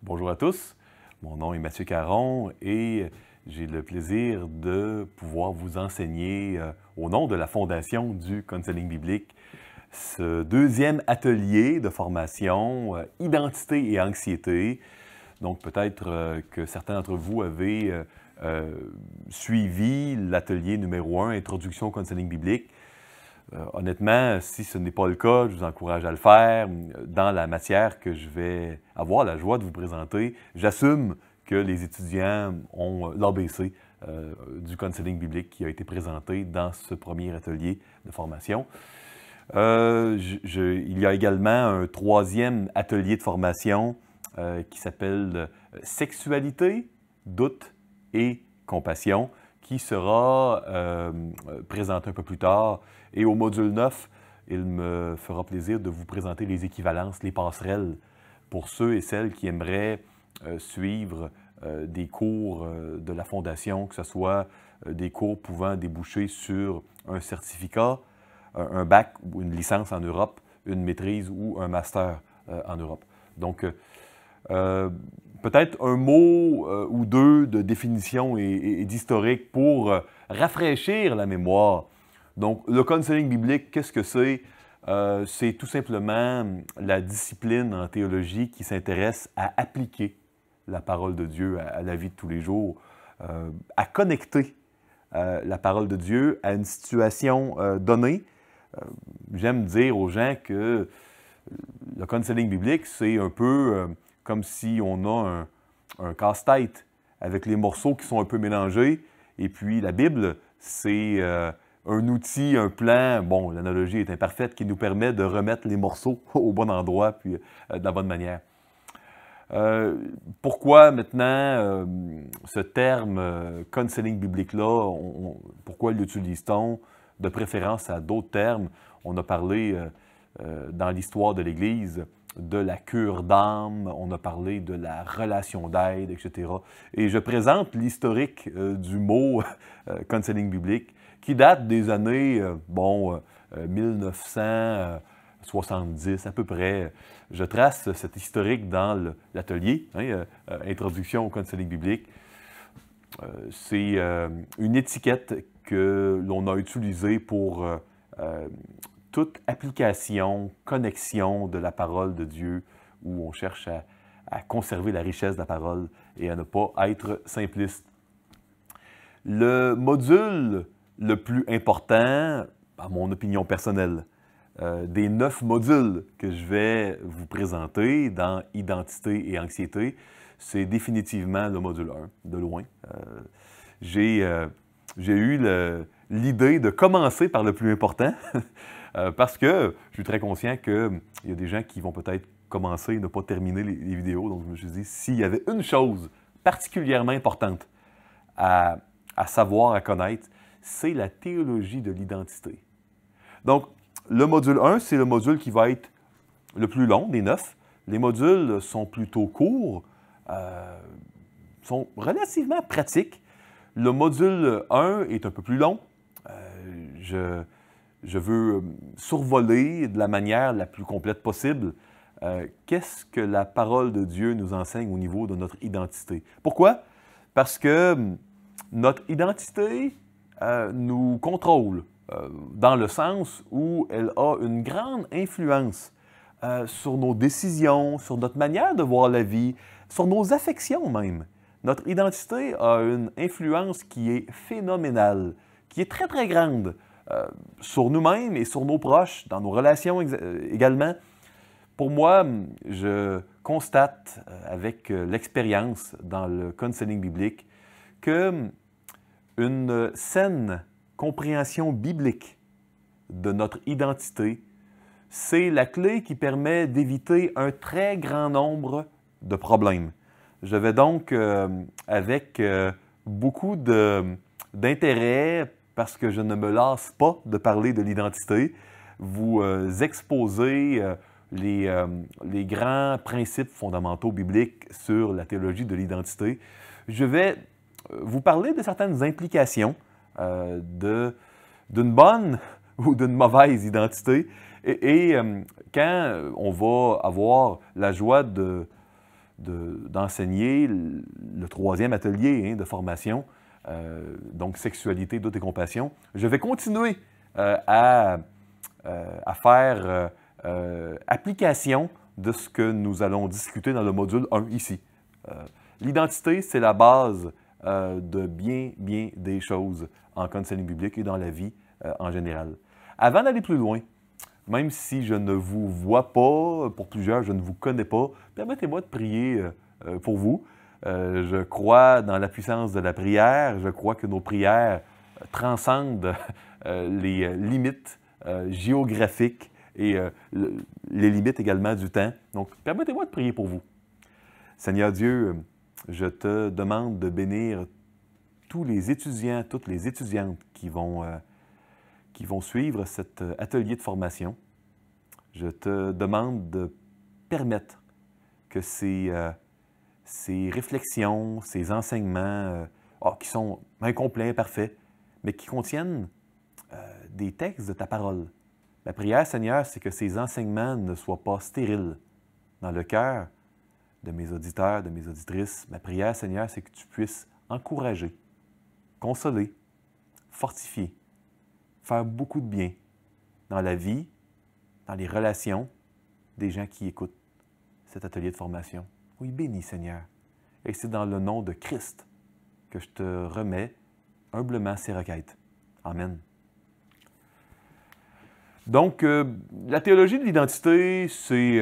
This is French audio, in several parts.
Bonjour à tous, mon nom est Mathieu Caron et j'ai le plaisir de pouvoir vous enseigner au nom de la Fondation du Counseling biblique ce deuxième atelier de formation Identité et anxiété. Donc peut-être que certains d'entre vous avez suivi l'atelier numéro 1, Introduction au Counseling biblique. Honnêtement, si ce n'est pas le cas, je vous encourage à le faire. Dans la matière que je vais avoir la joie de vous présenter, j'assume que les étudiants ont l'ABC du counseling biblique qui a été présenté dans ce premier atelier de formation. Il y a également un troisième atelier de formation qui s'appelle Sexualité, doute et compassion, qui sera présenté un peu plus tard. Et au module 9, il me fera plaisir de vous présenter les équivalences, les passerelles pour ceux et celles qui aimeraient suivre des cours de la Fondation, que ce soit des cours pouvant déboucher sur un certificat, un bac ou une licence en Europe, une maîtrise ou un master en Europe. Donc, peut-être un mot ou deux de définition et d'historique pour rafraîchir la mémoire. Donc, le counseling biblique, qu'est-ce que c'est? C'est tout simplement la discipline en théologie qui s'intéresse à appliquer la parole de Dieu à la vie de tous les jours, à connecter la parole de Dieu à une situation donnée. J'aime dire aux gens que le counseling biblique, c'est un peu comme si on a un casse-tête avec les morceaux qui sont un peu mélangés. Et puis la Bible, c'est un outil, un plan, bon, l'analogie est imparfaite, qui nous permet de remettre les morceaux au bon endroit puis de la bonne manière. Pourquoi maintenant ce terme counseling biblique-là, pourquoi l'utilise-t-on de préférence à d'autres termes? On a parlé dans l'histoire de l'Église de la cure d'âme, on a parlé de la relation d'aide, etc. Et je présente l'historique du mot counseling biblique qui date des années, 1970 à peu près. Je trace cet historique dans l'atelier, Introduction au counseling biblique. C'est une étiquette que l'on a utilisée pour toute application, connexion de la parole de Dieu, où on cherche à conserver la richesse de la parole et à ne pas être simpliste. Le module le plus important, à mon opinion personnelle, des 9 modules que je vais vous présenter dans Identité et anxiété, c'est définitivement le module 1, de loin. J'ai eu l'idée de commencer par le plus important parce que je suis très conscient qu'il y a des gens qui vont peut-être commencer et ne pas terminer les vidéos. Donc, je me suis dit, s'il y avait une chose particulièrement importante à savoir, à connaître, c'est la théologie de l'identité. Donc, le module 1, c'est le module qui va être le plus long des 9. Les modules sont plutôt courts, sont relativement pratiques. Le module 1 est un peu plus long. Je veux survoler de la manière la plus complète possible qu'est-ce que la parole de Dieu nous enseigne au niveau de notre identité. Pourquoi? Parce que notre identité nous contrôle dans le sens où elle a une grande influence sur nos décisions, sur notre manière de voir la vie, sur nos affections même. Notre identité a une influence qui est phénoménale, qui est très, très grande sur nous-mêmes et sur nos proches, dans nos relations également. Pour moi, je constate avec l'expérience dans le counseling biblique que une saine compréhension biblique de notre identité, c'est la clé qui permet d'éviter un très grand nombre de problèmes. Je vais donc, avec beaucoup d'intérêt, parce que je ne me lasse pas de parler de l'identité, vous exposer les grands principes fondamentaux bibliques sur la théologie de l'identité. Je vais vous parler de certaines implications d'une bonne ou d'une mauvaise identité. Et quand on va avoir la joie de d'enseigner le troisième atelier de formation, donc sexualité, doute et compassion. Je vais continuer à faire application de ce que nous allons discuter dans le module 1 ici. L'identité, c'est la base de bien des choses en counseling biblique et dans la vie en général. Avant d'aller plus loin, même si je ne vous vois pas, pour plusieurs, je ne vous connais pas, permettez-moi de prier pour vous. Je crois dans la puissance de la prière. Je crois que nos prières transcendent les limites géographiques et les limites également du temps. Donc, permettez-moi de prier pour vous. Seigneur Dieu, je te demande de bénir tous les étudiants, toutes les étudiantes qui vont suivre cet atelier de formation. Je te demande de permettre que ces réflexions, ces enseignements qui sont incomplets, imparfaits, mais qui contiennent des textes de ta parole. Ma prière, Seigneur, c'est que ces enseignements ne soient pas stériles dans le cœur de mes auditeurs, de mes auditrices. Ma prière, Seigneur, c'est que tu puisses encourager, consoler, fortifier, faire beaucoup de bien dans la vie, dans les relations des gens qui écoutent cet atelier de formation. Oui, bénis, Seigneur. Et c'est dans le nom de Christ que je te remets humblement ces requêtes. Amen. Donc, la théologie de l'identité, c'est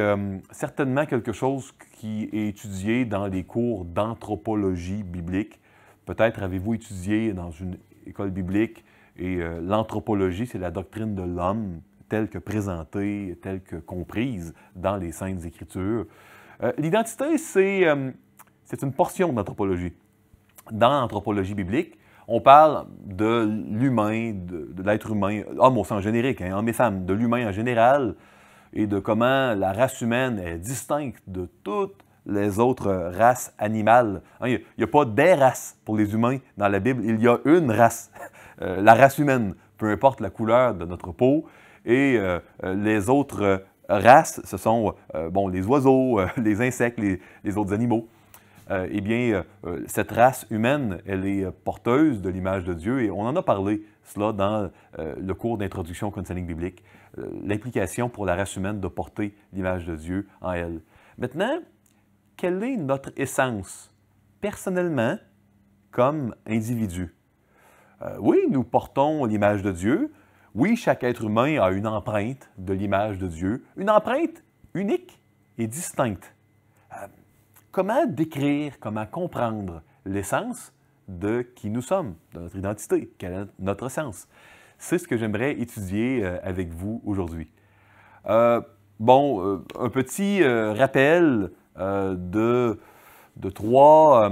certainement quelque chose qui est étudié dans les cours d'anthropologie biblique. Peut-être avez-vous étudié dans une école biblique et l'anthropologie, c'est la doctrine de l'homme telle que présentée, telle que comprise dans les Saintes Écritures. L'identité, c'est une portion de l'anthropologie. Dans l'anthropologie biblique, on parle de l'humain, de l'être humain, homme au sens générique, hommes et femmes, de l'humain en général, et de comment la race humaine est distincte de toutes les autres races animales. Il n'y a pas des races pour les humains dans la Bible, il y a une race, la race humaine, peu importe la couleur de notre peau, et les autres races, ce sont les oiseaux, les insectes, les autres animaux. Cette race humaine, elle est porteuse de l'image de Dieu et on en a parlé, cela, dans le cours d'introduction au counseling biblique, l'implication pour la race humaine de porter l'image de Dieu en elle. Maintenant, quelle est notre essence, personnellement, comme individu? Oui, nous portons l'image de Dieu. Oui, chaque être humain a une empreinte de l'image de Dieu, une empreinte unique et distincte. Comment décrire, comment comprendre l'essence de qui nous sommes, de notre identité, quel est notre sens? C'est ce que j'aimerais étudier avec vous aujourd'hui. Un petit rappel de trois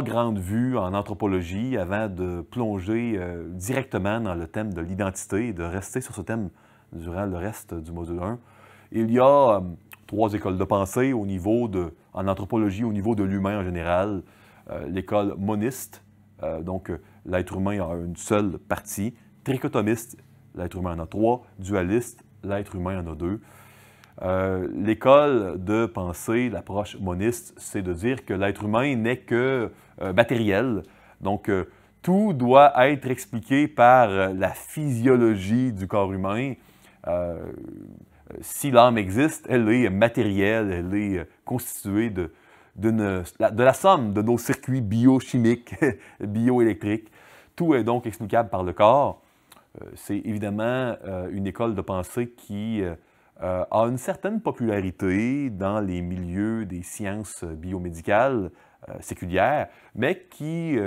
grandes vues en anthropologie avant de plonger directement dans le thème de l'identité et de rester sur ce thème durant le reste du module 1. Il y a trois écoles de pensée en anthropologie au niveau de l'humain en général. L'école moniste, donc l'être humain a une seule partie. Trichotomiste, l'être humain en a trois. Dualiste, l'être humain en a deux. L'école de pensée, l'approche moniste, c'est de dire que l'être humain n'est que matériel. Donc, tout doit être expliqué par la physiologie du corps humain. Si l'âme existe, elle est matérielle, elle est constituée de la somme de nos circuits biochimiques, bioélectriques. Tout est donc explicable par le corps. C'est évidemment une école de pensée qui a une certaine popularité dans les milieux des sciences biomédicales séculières, mais qui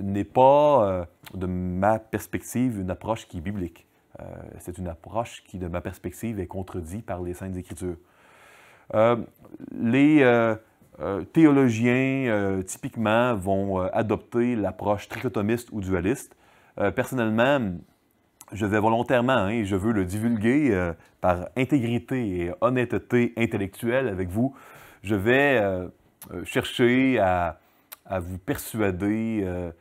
n'est pas, de ma perspective, une approche qui est biblique. C'est une approche qui, de ma perspective, est contredite par les Saintes Écritures. Les théologiens, typiquement, vont adopter l'approche trichotomiste ou dualiste. Personnellement, je vais volontairement, et je veux le divulguer par intégrité et honnêteté intellectuelle avec vous, je vais chercher à vous persuader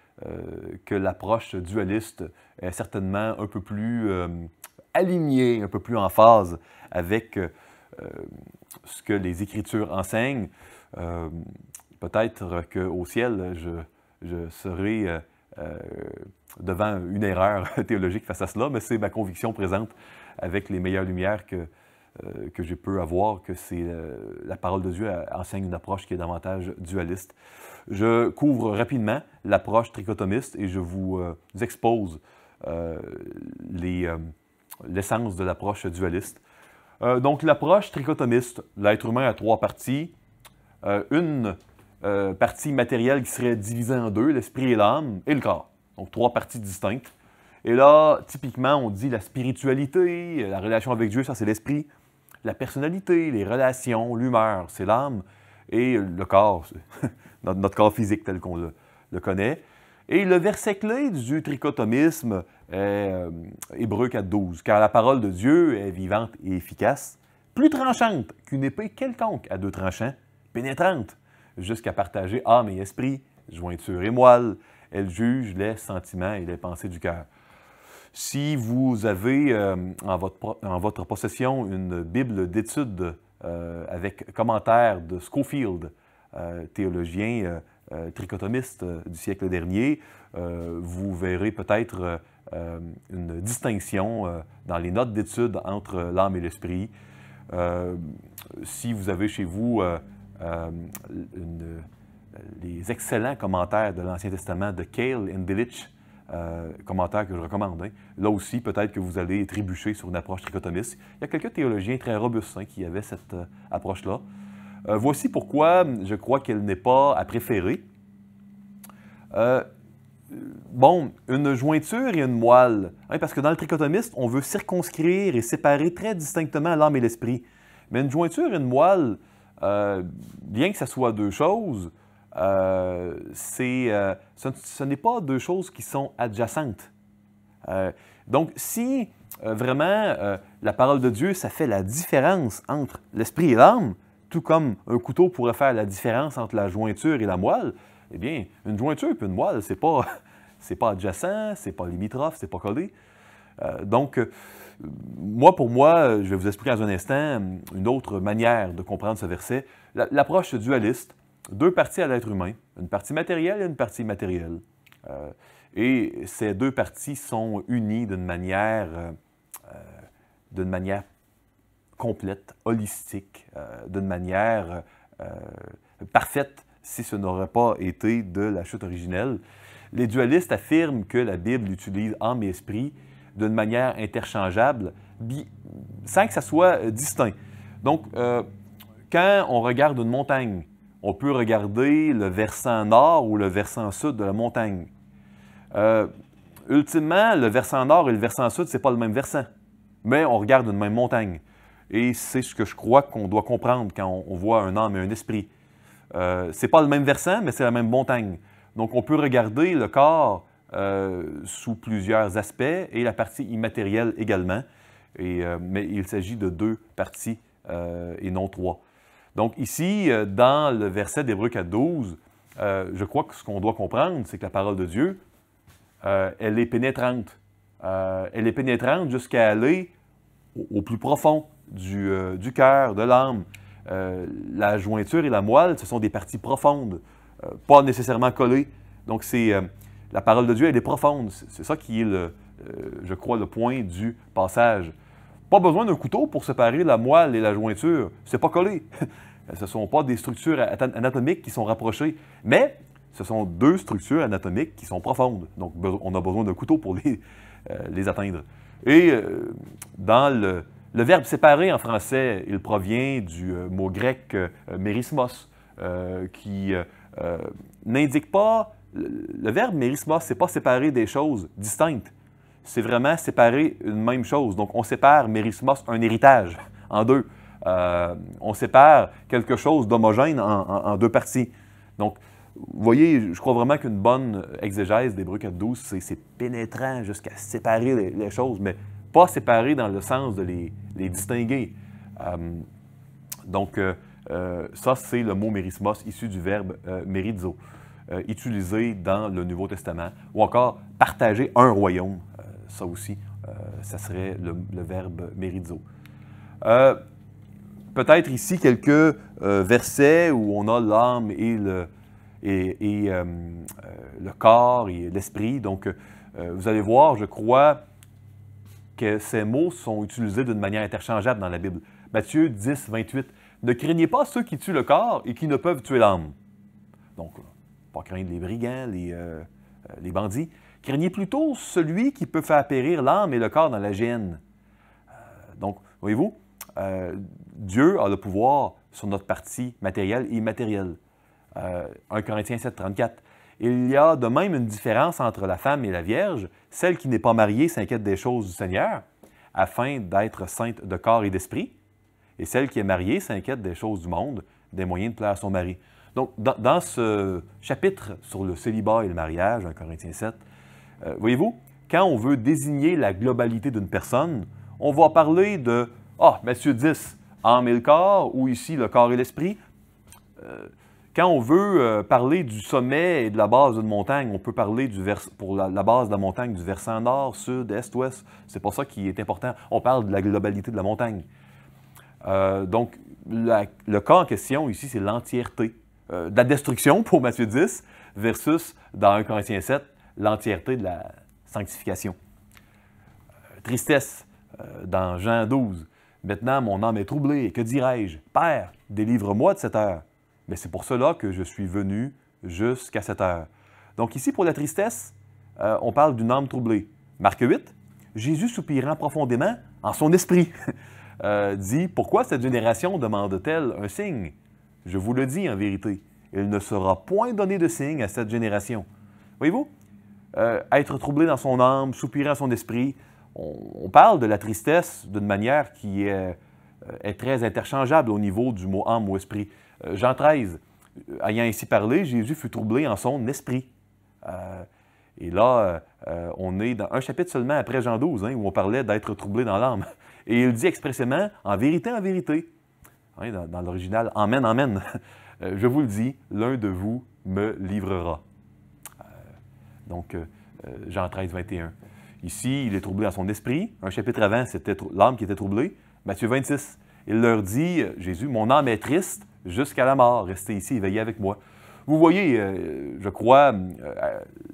que l'approche dualiste est certainement un peu plus alignée, un peu plus en phase avec ce que les Écritures enseignent. Peut-être qu'au ciel, je serai devant une erreur théologique face à cela, mais c'est ma conviction présente avec les meilleures lumières que je peux avoir, que c'est la parole de Dieu enseigne une approche qui est davantage dualiste. Je couvre rapidement l'approche trichotomiste et je vous expose l'essence de l'approche dualiste. Donc, l'approche trichotomiste, l'être humain a trois parties. Une partie matérielle qui serait divisée en deux, l'esprit et l'âme, et le corps. Donc, trois parties distinctes. Et là, typiquement, on dit la spiritualité, la relation avec Dieu, ça c'est l'esprit. La personnalité, les relations, l'humeur, c'est l'âme. Et le corps, notre corps physique tel qu'on le connaît. Et le verset clé du trichotomisme est Hébreux 4.12. Car la parole de Dieu est vivante et efficace, plus tranchante qu'une épée quelconque à deux tranchants, pénétrante, jusqu'à partager âme et esprit, jointure et moelle. Elle juge les sentiments et les pensées du cœur. Si vous avez en votre possession une Bible d'études avec commentaires de Scofield, théologien trichotomiste du siècle dernier, vous verrez peut-être une distinction dans les notes d'études entre l'âme et l'esprit. Si vous avez chez vous les excellents commentaires de l'Ancien Testament de Cale et Delitzsch, commentaires que je recommande. Hein. Là aussi, peut-être que vous allez trébucher sur une approche trichotomiste. Il y a quelques théologiens très robustes qui avaient cette approche-là. Voici pourquoi je crois qu'elle n'est pas à préférer. Bon, une jointure et une moelle. Hein, parce que dans le trichotomiste, on veut circonscrire et séparer très distinctement l'âme et l'esprit. Mais une jointure et une moelle, bien que ce soit deux choses, ce n'est pas deux choses qui sont adjacentes. Donc, si vraiment la parole de Dieu, ça fait la différence entre l'esprit et l'âme, tout comme un couteau pourrait faire la différence entre la jointure et la moelle, eh bien, une jointure et une moelle, c'est pas adjacent, c'est pas limitrophe, c'est pas collé. Donc, pour moi, je vais vous expliquer dans un instant une autre manière de comprendre ce verset. L'approche dualiste, deux parties à l'être humain, une partie matérielle et une partie immatérielle. Et ces deux parties sont unies d'une manière complète, holistique, d'une manière parfaite si ce n'aurait pas été de la chute originelle. Les dualistes affirment que la Bible utilise âme et esprit d'une manière interchangeable, sans que ça soit distinct. Donc, quand on regarde une montagne, on peut regarder le versant nord ou le versant sud de la montagne. Ultimement, le versant nord et le versant sud, ce n'est pas le même versant, mais on regarde une même montagne. Et c'est ce que je crois qu'on doit comprendre quand on voit un âme et un esprit. Ce n'est pas le même versant, mais c'est la même montagne. Donc, on peut regarder le corps sous plusieurs aspects et la partie immatérielle également. Mais il s'agit de deux parties et non trois. Donc ici, dans le verset d'Hébreux 4.12, je crois que ce qu'on doit comprendre, c'est que la parole de Dieu, elle est pénétrante. Elle est pénétrante jusqu'à aller au plus profond du cœur, de l'âme. La jointure et la moelle, ce sont des parties profondes, pas nécessairement collées. Donc la parole de Dieu, elle est profonde. C'est ça qui est, je crois, le point du passage. Pas besoin d'un couteau pour séparer la moelle et la jointure. C'est pas collé. Ce ne sont pas des structures anatomiques qui sont rapprochées, mais ce sont deux structures anatomiques qui sont profondes. Donc, on a besoin d'un couteau pour les atteindre. Et dans le verbe séparer en français, il provient du mot grec mérismos, qui n'indique pas... Le verbe mérismos, ce n'est pas séparer des choses distinctes. C'est vraiment séparer une même chose. Donc, on sépare mérismos, un héritage, en deux. On sépare quelque chose d'homogène en deux parties. Donc, vous voyez, je crois vraiment qu'une bonne exégèse d'Hébreux 4.12, c'est pénétrant jusqu'à séparer les choses, mais pas séparer dans le sens de les distinguer. Donc, ça, c'est le mot mérismos issu du verbe mérizo, utilisé dans le Nouveau Testament, ou encore partager un royaume. Ça aussi, ça serait le verbe mérizo. peut-être ici quelques versets où on a l'âme et le corps et l'esprit. Donc, vous allez voir, je crois que ces mots sont utilisés d'une manière interchangeable dans la Bible. Matthieu 10, 28. Ne craignez pas ceux qui tuent le corps et qui ne peuvent tuer l'âme. Donc, pas craindre les brigands, les bandits. Craignez plutôt celui qui peut faire périr l'âme et le corps dans la géhenne. Donc, voyez-vous, Dieu a le pouvoir sur notre partie matérielle et immatérielle. 1 Corinthiens 7, 34. Il y a de même une différence entre la femme et la vierge. Celle qui n'est pas mariée s'inquiète des choses du Seigneur, afin d'être sainte de corps et d'esprit. Et celle qui est mariée s'inquiète des choses du monde, des moyens de plaire à son mari. Donc, dans ce chapitre sur le célibat et le mariage, 1 Corinthiens 7, voyez-vous, quand on veut désigner la globalité d'une personne, on va parler de Matthieu 10, âme et le corps, ou ici le corps et l'esprit. Quand on veut parler du sommet et de la base d'une montagne, on peut parler pour la base de la montagne du versant nord, sud, est, ouest. C'est pas ça qui est important. On parle de la globalité de la montagne. Donc, le cas en question ici, c'est l'entièreté de la destruction pour Matthieu 10 versus, dans 1 Corinthiens 7, l'entièreté de la sanctification. Tristesse, dans Jean 12. Maintenant, mon âme est troublée. Que dirai-je? Père, délivre-moi de cette heure. Mais c'est pour cela que je suis venu jusqu'à cette heure. Donc ici, pour la tristesse, on parle d'une âme troublée. Marc 8, Jésus soupirant profondément en son esprit, dit « Pourquoi cette génération demande-t-elle un signe? Je vous le dis en vérité, il ne sera point donné de signe à cette génération. » Voyez-vous, être troublé dans son âme, soupirer en son esprit, on parle de la tristesse d'une manière qui est très interchangeable au niveau du mot âme ou esprit. Jean 13, ayant ainsi parlé, Jésus fut troublé en son esprit. Et là, on est dans un chapitre seulement après Jean 12, où on parlait d'être troublé dans l'âme. Et il dit expressément, en vérité, dans l'original, amen, amen. Je vous le dis, l'un de vous me livrera. Donc, Jean 13, 21. Ici, il est troublé dans son esprit. Un chapitre avant, c'était l'âme qui était troublée. Matthieu 26, il leur dit, Jésus, mon âme est triste jusqu'à la mort. Restez ici et veillez avec moi. Vous voyez, je crois,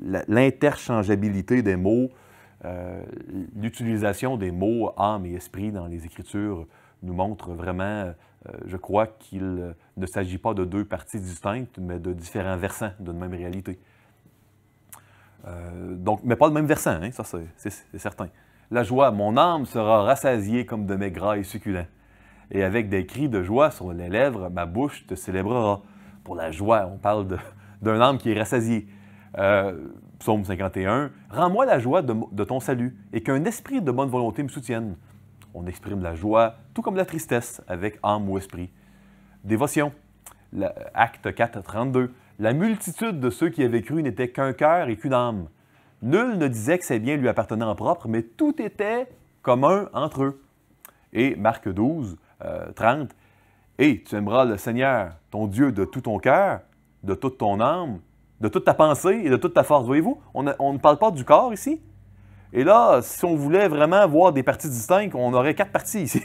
l'interchangeabilité des mots, l'utilisation des mots âme et esprit dans les Écritures nous montre vraiment, je crois, qu'il ne s'agit pas de deux parties distinctes, mais de différents versants d'une même réalité. Donc, mais pas le même versant, ça c'est certain. La joie, mon âme sera rassasiée comme de mets gras et succulents. Et avec des cris de joie sur les lèvres, ma bouche te célébrera. Pour la joie, on parle d'un âme qui est rassasié. Psaume 51, rends-moi la joie de ton salut et qu'un esprit de bonne volonté me soutienne. On exprime la joie, tout comme la tristesse, avec âme ou esprit. Dévotion, Acte 4, 32. La multitude de ceux qui avaient cru n'était qu'un cœur et qu'une âme. Nul ne disait que ses biens lui appartenaient en propre, mais tout était commun entre eux. Et Marc 12, 30. Et tu aimeras le Seigneur, ton Dieu, de tout ton cœur, de toute ton âme, de toute ta pensée et de toute ta force. Voyez-vous, on ne parle pas du corps ici. Et là, si on voulait vraiment voir des parties distinctes, on aurait 4 parties ici.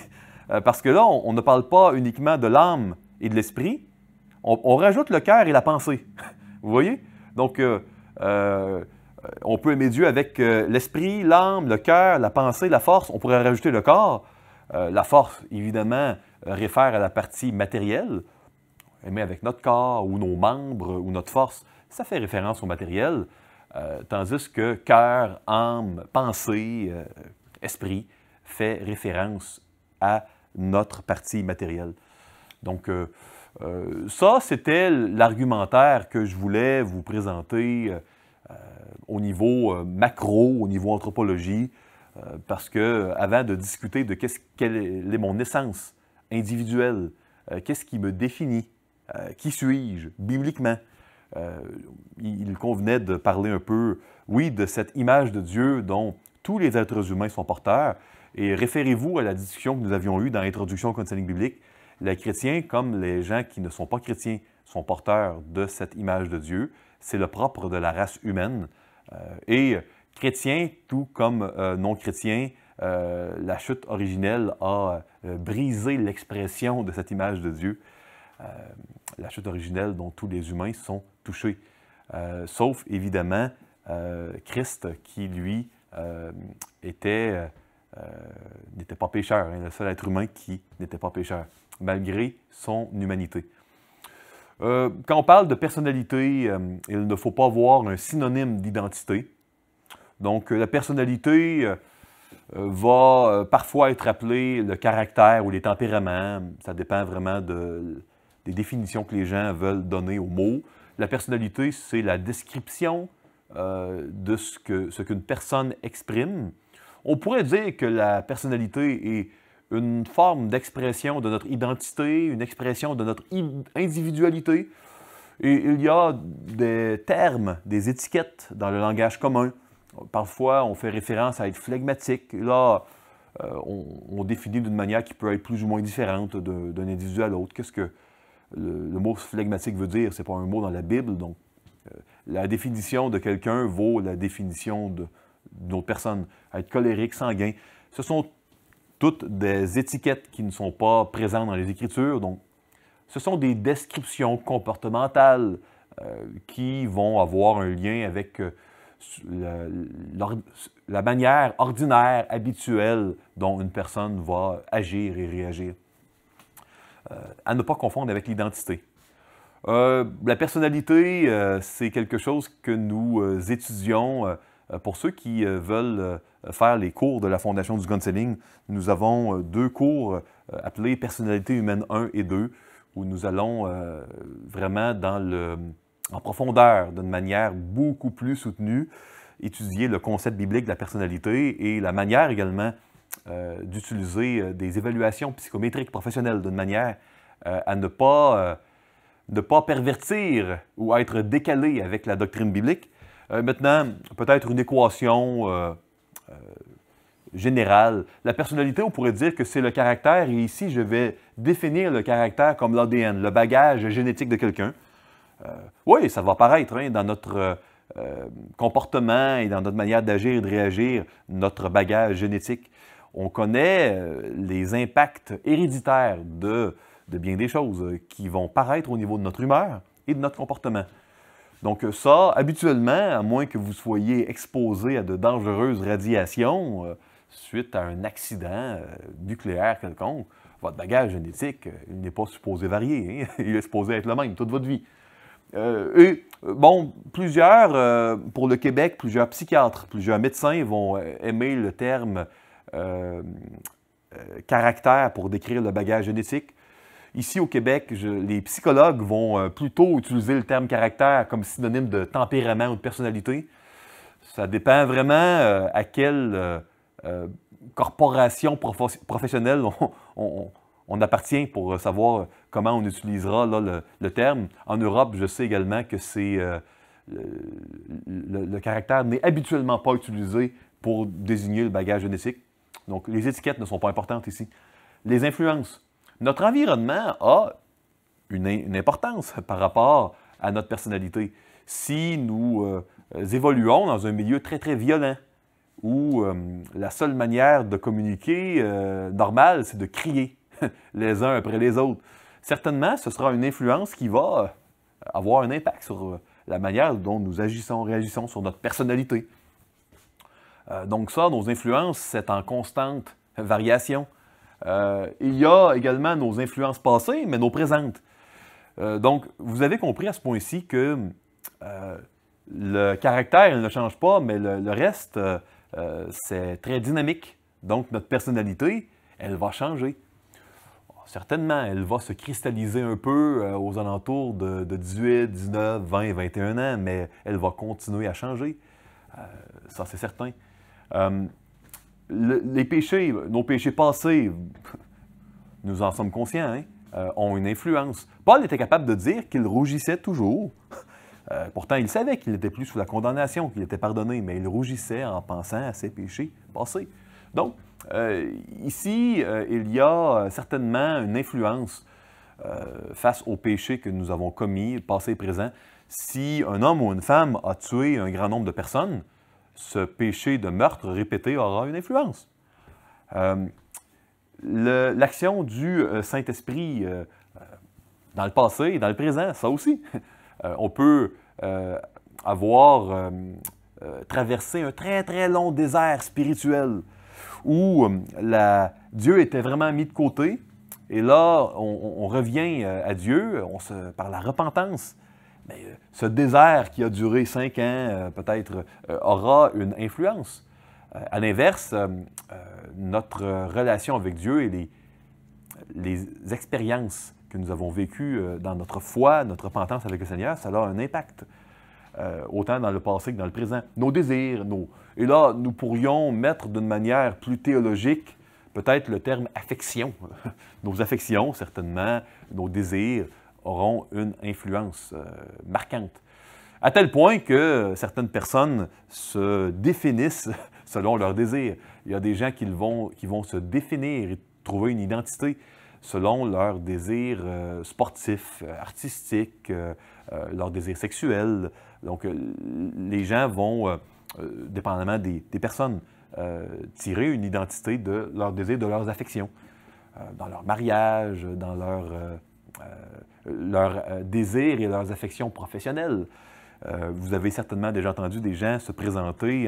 Parce que là, on ne parle pas uniquement de l'âme et de l'esprit. On rajoute le cœur et la pensée. Vous voyez? Donc, on peut aimer Dieu avec l'esprit, l'âme, le cœur, la pensée, la force. On pourrait rajouter le corps. La force, évidemment, réfère à la partie matérielle. Aimer avec notre corps ou nos membres ou notre force, ça fait référence au matériel. Tandis que cœur, âme, pensée, esprit fait référence à notre partie matérielle. Donc, ça, c'était l'argumentaire que je voulais vous présenter au niveau macro, au niveau anthropologie, parce que avant de discuter de quelle est mon essence individuelle, qu'est-ce qui me définit, qui suis-je bibliquement, il convenait de parler un peu, oui, de cette image de Dieu dont tous les êtres humains sont porteurs. Et référez-vous à la discussion que nous avions eue dans l'introduction au counseling biblique. Les chrétiens, comme les gens qui ne sont pas chrétiens, sont porteurs de cette image de Dieu. C'est le propre de la race humaine. Et chrétiens, tout comme non-chrétiens, la chute originelle a briser l'expression de cette image de Dieu. La chute originelle dont tous les humains sont touchés. Sauf, évidemment, Christ qui, lui, n'était pas pécheur, hein, le seul être humain qui n'était pas pécheur, malgré son humanité. Quand on parle de personnalité, il ne faut pas voir un synonyme d'identité. Donc, la personnalité va parfois être appelée le caractère ou les tempéraments. Ça dépend vraiment des définitions que les gens veulent donner aux mots. La personnalité, c'est la description de ce qu'une personne exprime. On pourrait dire que la personnalité est une forme d'expression de notre identité, une expression de notre individualité. Et il y a des termes, des étiquettes dans le langage commun. Parfois, on fait référence à être flegmatique. Là, on définit d'une manière qui peut être plus ou moins différente d'un individu à l'autre. Qu'est-ce que le mot flegmatique veut dire? Ce n'est pas un mot dans la Bible. Donc, la définition de quelqu'un vaut la définition d'une autre personne. Être colérique, sanguin, ce sont toutes des étiquettes qui ne sont pas présentes dans les Écritures. Donc, ce sont des descriptions comportementales qui vont avoir un lien avec la manière ordinaire, habituelle dont une personne va agir et réagir. À ne pas confondre avec l'identité. La personnalité, c'est quelque chose que nous étudions pour ceux qui veulent faire les cours de la Fondation du Counseling. Nous avons 2 cours appelés Personnalité humaine 1 et 2, où nous allons vraiment en profondeur, d'une manière beaucoup plus soutenue, étudier le concept biblique de la personnalité et la manière également d'utiliser des évaluations psychométriques professionnelles d'une manière à ne pas pervertir ou être décalé avec la doctrine biblique. Maintenant, peut-être une équation générale. La personnalité, on pourrait dire que c'est le caractère, et ici, je vais définir le caractère comme l'ADN, le bagage génétique de quelqu'un. Oui, ça va paraître hein, dans notre comportement et dans notre manière d'agir et de réagir, notre bagage génétique. On connaît les impacts héréditaires de bien des choses qui vont paraître au niveau de notre humeur et de notre comportement. Donc ça, habituellement, à moins que vous soyez exposé à de dangereuses radiations suite à un accident nucléaire quelconque, votre bagage génétique, il n'est pas supposé varier, hein? Il est supposé être le même toute votre vie. Pour le Québec, plusieurs psychiatres, plusieurs médecins vont aimer le terme caractère pour décrire le bagage génétique. Ici, au Québec, les psychologues vont plutôt utiliser le terme caractère comme synonyme de tempérament ou de personnalité. Ça dépend vraiment à quelle corporation professionnelle on appartient pour savoir comment on utilisera là, le terme. En Europe, je sais également que le caractère n'est habituellement pas utilisé pour désigner le bagage génétique. Donc, les étiquettes ne sont pas importantes ici. Les influences. Notre environnement a une importance par rapport à notre personnalité. Si nous évoluons dans un milieu très, très violent, où la seule manière de communiquer normale, c'est de crier les uns après les autres, certainement, ce sera une influence qui va avoir un impact sur la manière dont nous agissons, réagissons sur notre personnalité. Donc ça, nos influences, c'est en constante variation. Il y a également nos influences passées, mais nos présentes. Donc, vous avez compris à ce point-ci que le caractère, il ne change pas, mais le reste, c'est très dynamique. Donc, notre personnalité, elle va changer. Certainement, elle va se cristalliser un peu aux alentours de 18, 19, 20, 21 ans, mais elle va continuer à changer. Ça, c'est certain. Les péchés, nos péchés passés, nous en sommes conscients, hein, ont une influence. Paul était capable de dire qu'il rougissait toujours. Pourtant, il savait qu'il n'était plus sous la condamnation, qu'il était pardonné, mais il rougissait en pensant à ses péchés passés. Donc, ici, il y a certainement une influence face aux péchés que nous avons commis, passé et présent. Si un homme ou une femme a tué un grand nombre de personnes, ce péché de meurtre répété aura une influence. l'action du Saint-Esprit dans le passé et dans le présent, ça aussi. On peut avoir traversé un très, très long désert spirituel où Dieu était vraiment mis de côté. Et là, on revient à Dieu par la repentance. Mais ce désert qui a duré 5 ans, peut-être, aura une influence. À l'inverse, notre relation avec Dieu et les expériences que nous avons vécues dans notre foi, notre repentance avec le Seigneur, ça a un impact, autant dans le passé que dans le présent. Nos désirs, Et là, nous pourrions mettre d'une manière plus théologique peut-être le terme affection. Nos affections, certainement, nos désirs auront une influence marquante. À tel point que certaines personnes se définissent selon leurs désirs. Il y a des gens qui vont se définir et trouver une identité selon leurs désirs sportifs, artistiques, leurs désirs sexuels. Donc, les gens vont, dépendamment des personnes, tirer une identité de leurs désirs, de leurs affections, dans leur mariage, dans leurs désirs et leurs affections professionnelles. Vous avez certainement déjà entendu des gens se présenter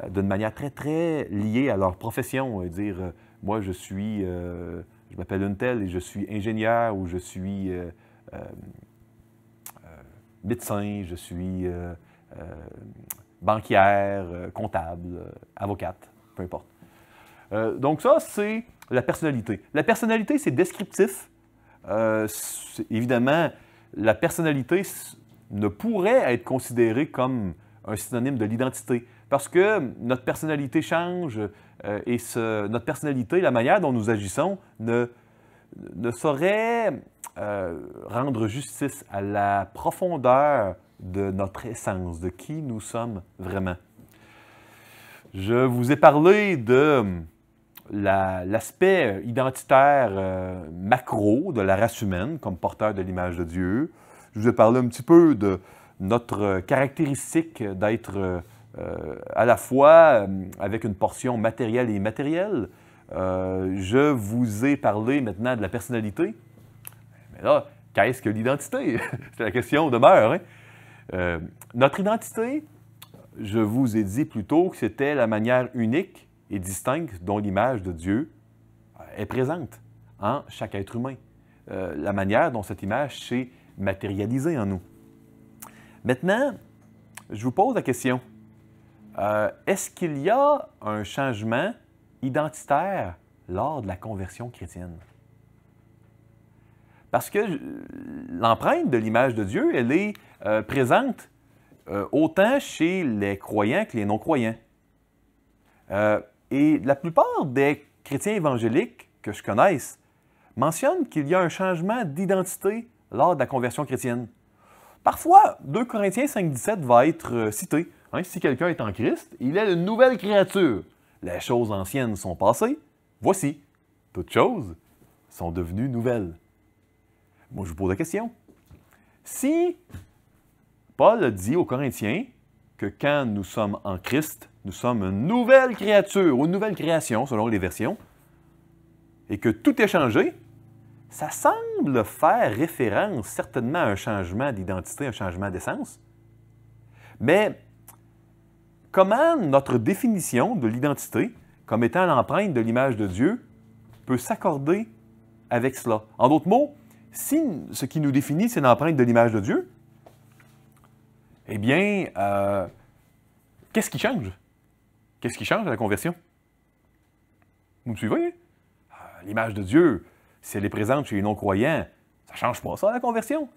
d'une manière très, très liée à leur profession, et dire « moi, je m'appelle une telle et je suis ingénieur » ou « je suis médecin, je suis banquière, comptable, avocate », peu importe. Donc ça, c'est la personnalité. La personnalité, c'est descriptif. Évidemment, la personnalité ne pourrait être considérée comme un synonyme de l'identité, parce que notre personnalité change et notre personnalité, la manière dont nous agissons, ne saurait rendre justice à la profondeur de notre essence, de qui nous sommes vraiment. Je vous ai parlé de l'aspect identitaire macro de la race humaine comme porteur de l'image de Dieu. Je vous ai parlé un petit peu de notre caractéristique d'être à la fois avec une portion matérielle et immatérielle. Je vous ai parlé maintenant de la personnalité. Mais là, qu'est-ce que l'identité? C'est la question demeure. Hein? Notre identité, je vous ai dit plus tôt que c'était la manière unique et distincte dont l'image de Dieu est présente en chaque être humain. La manière dont cette image s'est matérialisée en nous. Maintenant, je vous pose la question. Est-ce qu'il y a un changement identitaire lors de la conversion chrétienne? Parce que l'empreinte de l'image de Dieu, elle est présente autant chez les croyants que les non-croyants. Et la plupart des chrétiens évangéliques que je connaisse mentionnent qu'il y a un changement d'identité lors de la conversion chrétienne. Parfois, 2 Corinthiens 5,17 va être cité. Hein, si quelqu'un est en Christ, il est une nouvelle créature. Les choses anciennes sont passées. Voici, toutes choses sont devenues nouvelles. Moi, je vous pose la question. Si Paul dit aux Corinthiens que quand nous sommes en Christ, nous sommes une nouvelle créature ou une nouvelle création, selon les versions, et que tout est changé, ça semble faire référence certainement à un changement d'identité, un changement d'essence. Mais comment notre définition de l'identité, comme étant l'empreinte de l'image de Dieu, peut s'accorder avec cela? En d'autres mots, si ce qui nous définit, c'est l'empreinte de l'image de Dieu, eh bien, qu'est-ce qui change? Qu'est-ce qui change à la conversion? Vous me suivez? L'image de Dieu, si elle est présente chez les non-croyants, ça ne change pas ça, la conversion.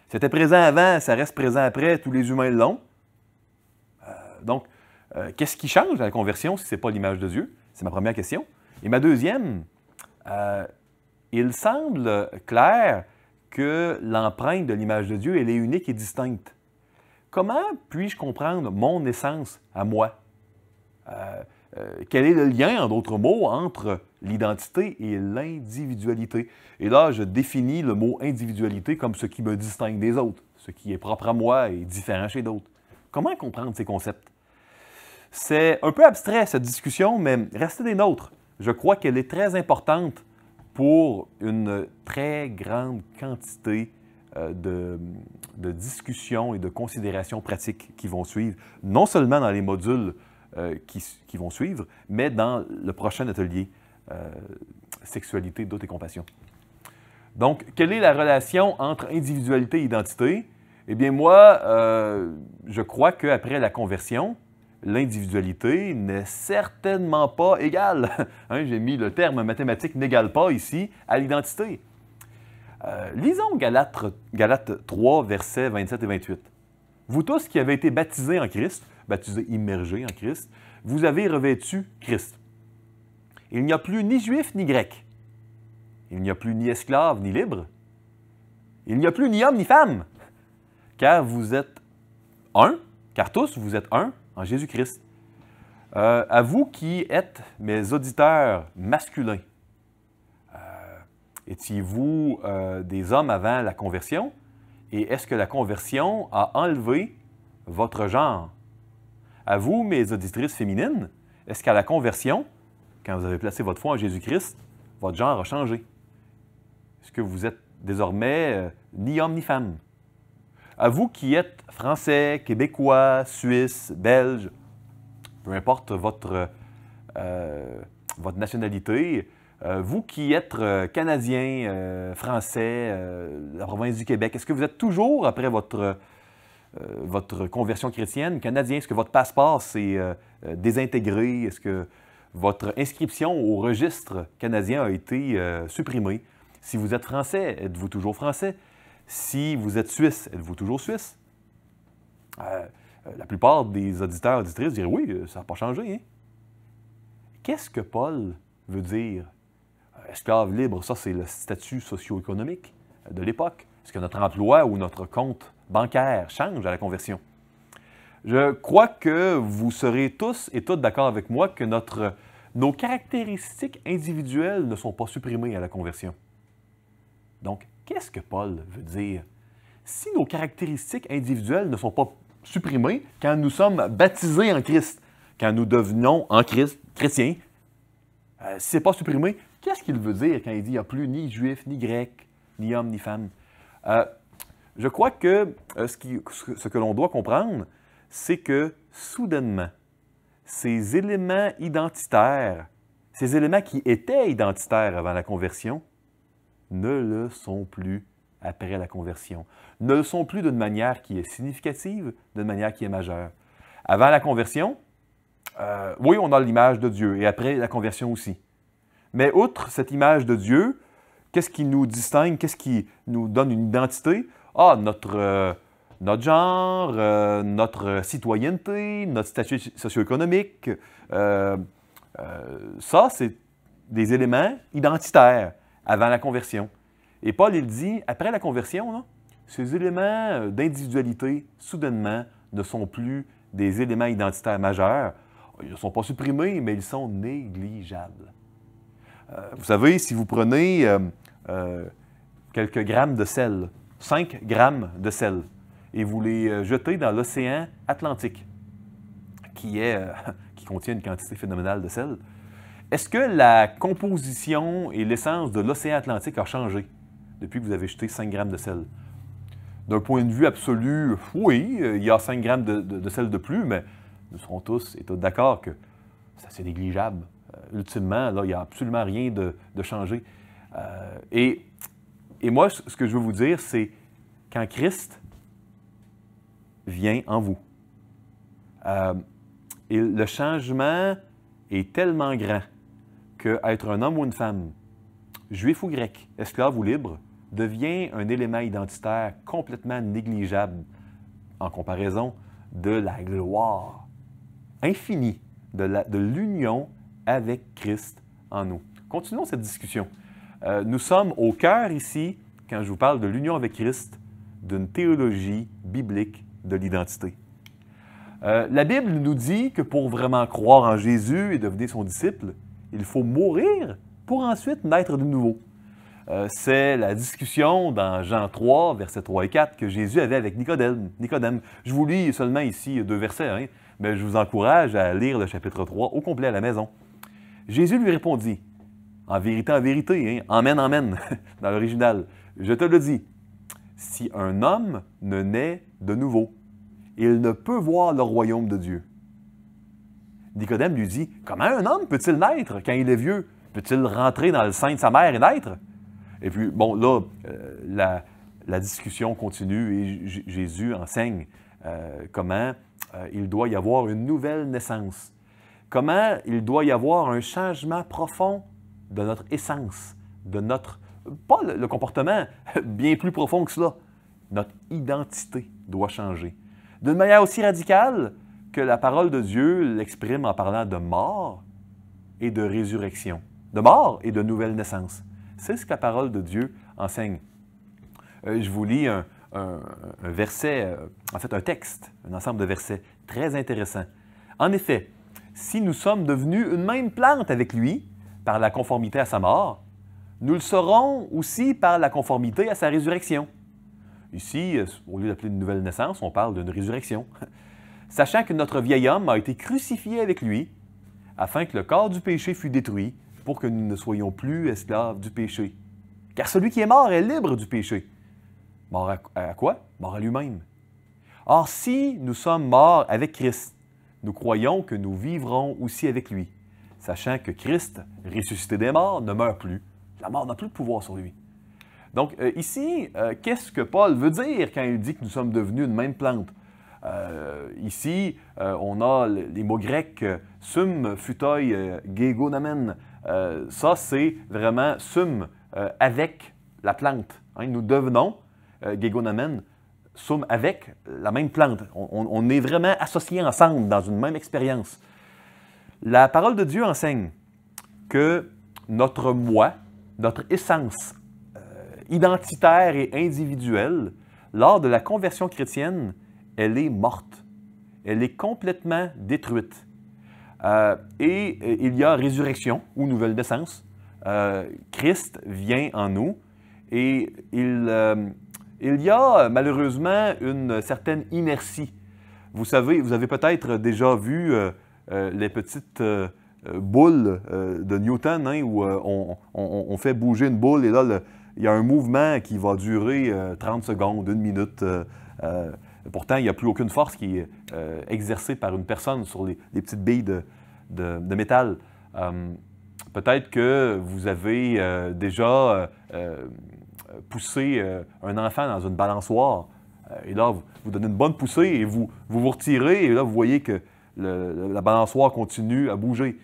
C'était présent avant, ça reste présent après, tous les humains l'ont. Donc, qu'est-ce qui change à la conversion si ce n'est pas l'image de Dieu? C'est ma première question. Et ma deuxième, il semble clair que l'empreinte de l'image de Dieu, elle est unique et distincte. Comment puis-je comprendre mon essence à moi? Quel est le lien, en d'autres mots, entre l'identité et l'individualité? Et là, je définis le mot individualité comme ce qui me distingue des autres, ce qui est propre à moi et différent chez d'autres. Comment comprendre ces concepts? C'est un peu abstrait, cette discussion, mais restez des nôtres. je crois qu'elle est très importante pour une très grande quantité de discussions et de considérations pratiques qui vont suivre, non seulement dans les modules qui vont suivre, mais dans le prochain atelier Sexualité, doute et compassion. Donc, quelle est la relation entre individualité et identité? Eh bien, moi, je crois qu'après la conversion, l'individualité n'est certainement pas égale. Hein, j'ai mis le terme mathématique n'égale pas ici à l'identité. Lisons Galates 3, versets 27 et 28. Vous tous qui avez été baptisés en Christ, baptisés, immergés en Christ, vous avez revêtu Christ. Il n'y a plus ni juif ni grec. Il n'y a plus ni esclave ni libre. Il n'y a plus ni homme ni femme. Car vous êtes un, car tous vous êtes un en Jésus-Christ. À vous qui êtes mes auditeurs masculins, étiez-vous des hommes avant la conversion? Et est-ce que la conversion a enlevé votre genre? À vous, mes auditrices féminines, est-ce qu'à la conversion, quand vous avez placé votre foi en Jésus-Christ, votre genre a changé? Est-ce que vous êtes désormais ni homme ni femme? À vous qui êtes français, québécois, suisse, belge, peu importe votre nationalité, vous qui êtes canadien, français, la province du Québec, est-ce que vous êtes toujours, après votre conversion chrétienne, canadien? Est-ce que votre passeport s'est désintégré? Est-ce que votre inscription au registre canadien a été supprimée? Si vous êtes français, êtes-vous toujours français? Si vous êtes suisse, êtes-vous toujours suisse? La plupart des auditeurs et auditrices diraient oui, ça n'a pas changé. Hein? Qu'est-ce que Paul veut dire? Esclave libre, ça c'est le statut socio-économique de l'époque. Est-ce que notre emploi ou notre compte bancaire change à la conversion? Je crois que vous serez tous et toutes d'accord avec moi que nos caractéristiques individuelles ne sont pas supprimées à la conversion. Donc, qu'est-ce que Paul veut dire? Si nos caractéristiques individuelles ne sont pas supprimées quand nous sommes baptisés en Christ, quand nous devenons en Christ chrétiens, si ce n'est pas supprimé, qu'est-ce qu'il veut dire quand il dit qu'il n'y a plus ni juif, ni grec, ni homme, ni femme? Je crois que ce que l'on doit comprendre, c'est que soudainement, ces éléments identitaires, ces éléments qui étaient identitaires avant la conversion, ne le sont plus après la conversion. Ne le sont plus d'une manière qui est significative, d'une manière qui est majeure. Avant la conversion, oui, on a l'image de Dieu, et après la conversion aussi. Mais outre cette image de Dieu, qu'est-ce qui nous distingue, qu'est-ce qui nous donne une identité? Ah, notre genre, notre citoyenneté, notre statut socio-économique. Ça, c'est des éléments identitaires avant la conversion. Et Paul, il dit, après la conversion, là, ces éléments d'individualité, soudainement, ne sont plus des éléments identitaires majeurs. Ils ne sont pas supprimés, mais ils sont négligeables. Vous savez, si vous prenez quelques grammes de sel, 5 grammes de sel, et vous les jetez dans l'océan Atlantique, qui contient une quantité phénoménale de sel, est-ce que la composition et l'essence de l'océan Atlantique a changé depuis que vous avez jeté 5 grammes de sel? D'un point de vue absolu, oui, il y a 5 grammes de sel de plus, mais nous serons tous et toutes d'accord que c'est assez négligeable. Ultimement, là, il n'y a absolument rien de changé. Et moi, ce que je veux vous dire, c'est quand Christ vient en vous, et le changement est tellement grand qu'être un homme ou une femme, juif ou grec, esclave ou libre, devient un élément identitaire complètement négligeable en comparaison de la gloire infinie de l'union avec Christ en nous. Continuons cette discussion. Nous sommes au cœur ici, quand je vous parle de l'union avec Christ, d'une théologie biblique de l'identité. La Bible nous dit que pour vraiment croire en Jésus et devenir son disciple, il faut mourir pour ensuite naître de nouveau. C'est la discussion dans Jean 3, versets 3 et 4, que Jésus avait avec Nicodème. Je vous lis seulement ici 2 versets, hein, mais je vous encourage à lire le chapitre 3 au complet à la maison. Jésus lui répondit, en vérité, hein, amen, amen, dans l'original, je te le dis, si un homme ne naît de nouveau, il ne peut voir le royaume de Dieu. Nicodème lui dit, comment un homme peut-il naître quand il est vieux? Peut-il rentrer dans le sein de sa mère et naître? Et puis, bon, là, la discussion continue et Jésus enseigne comment il doit y avoir une nouvelle naissance. Comment il doit y avoir un changement profond de notre essence, de notre, pas le comportement, bien plus profond que cela. Notre identité doit changer. D'une manière aussi radicale que la parole de Dieu l'exprime en parlant de mort et de résurrection. De mort et de nouvelle naissance. C'est ce que la parole de Dieu enseigne. Je vous lis un verset, en fait un texte, un ensemble de versets très intéressant. En effet, si nous sommes devenus une même plante avec lui, par la conformité à sa mort, nous le serons aussi par la conformité à sa résurrection. Ici, au lieu d'appeler une nouvelle naissance, on parle d'une résurrection. Sachant que notre vieil homme a été crucifié avec lui, afin que le corps du péché fût détruit, pour que nous ne soyons plus esclaves du péché. Car celui qui est mort est libre du péché. Mort à quoi? Mort à lui-même. Or, si nous sommes morts avec Christ, nous croyons que nous vivrons aussi avec lui, sachant que Christ, ressuscité des morts, ne meurt plus. La mort n'a plus de pouvoir sur lui. Donc, ici, qu'est-ce que Paul veut dire quand il dit que nous sommes devenus une même plante? Ici, on a les mots grecs sum, phutoi, gegonamen. Ça, c'est vraiment sum, avec la plante. Hein, nous devenons, gegonamen, sum avec la même plante. On est vraiment associés ensemble dans une même expérience. La parole de Dieu enseigne que notre moi, notre essence identitaire et individuelle, lors de la conversion chrétienne, elle est morte. Elle est complètement détruite. Et il y a résurrection ou nouvelle naissance. Christ vient en nous et il y a malheureusement une certaine inertie. Vous savez, vous avez peut-être déjà vu les petites boules de Newton, hein, où on fait bouger une boule et là, il y a un mouvement qui va durer 30 secondes, 1 minute. Pourtant, il n'y a plus aucune force qui est exercée par une personne sur les petites billes de métal. Peut-être que vous avez déjà poussé un enfant dans une balançoire. Et là, vous donnez une bonne poussée et vous retirez. Et là, vous voyez que la balançoire continue à bouger.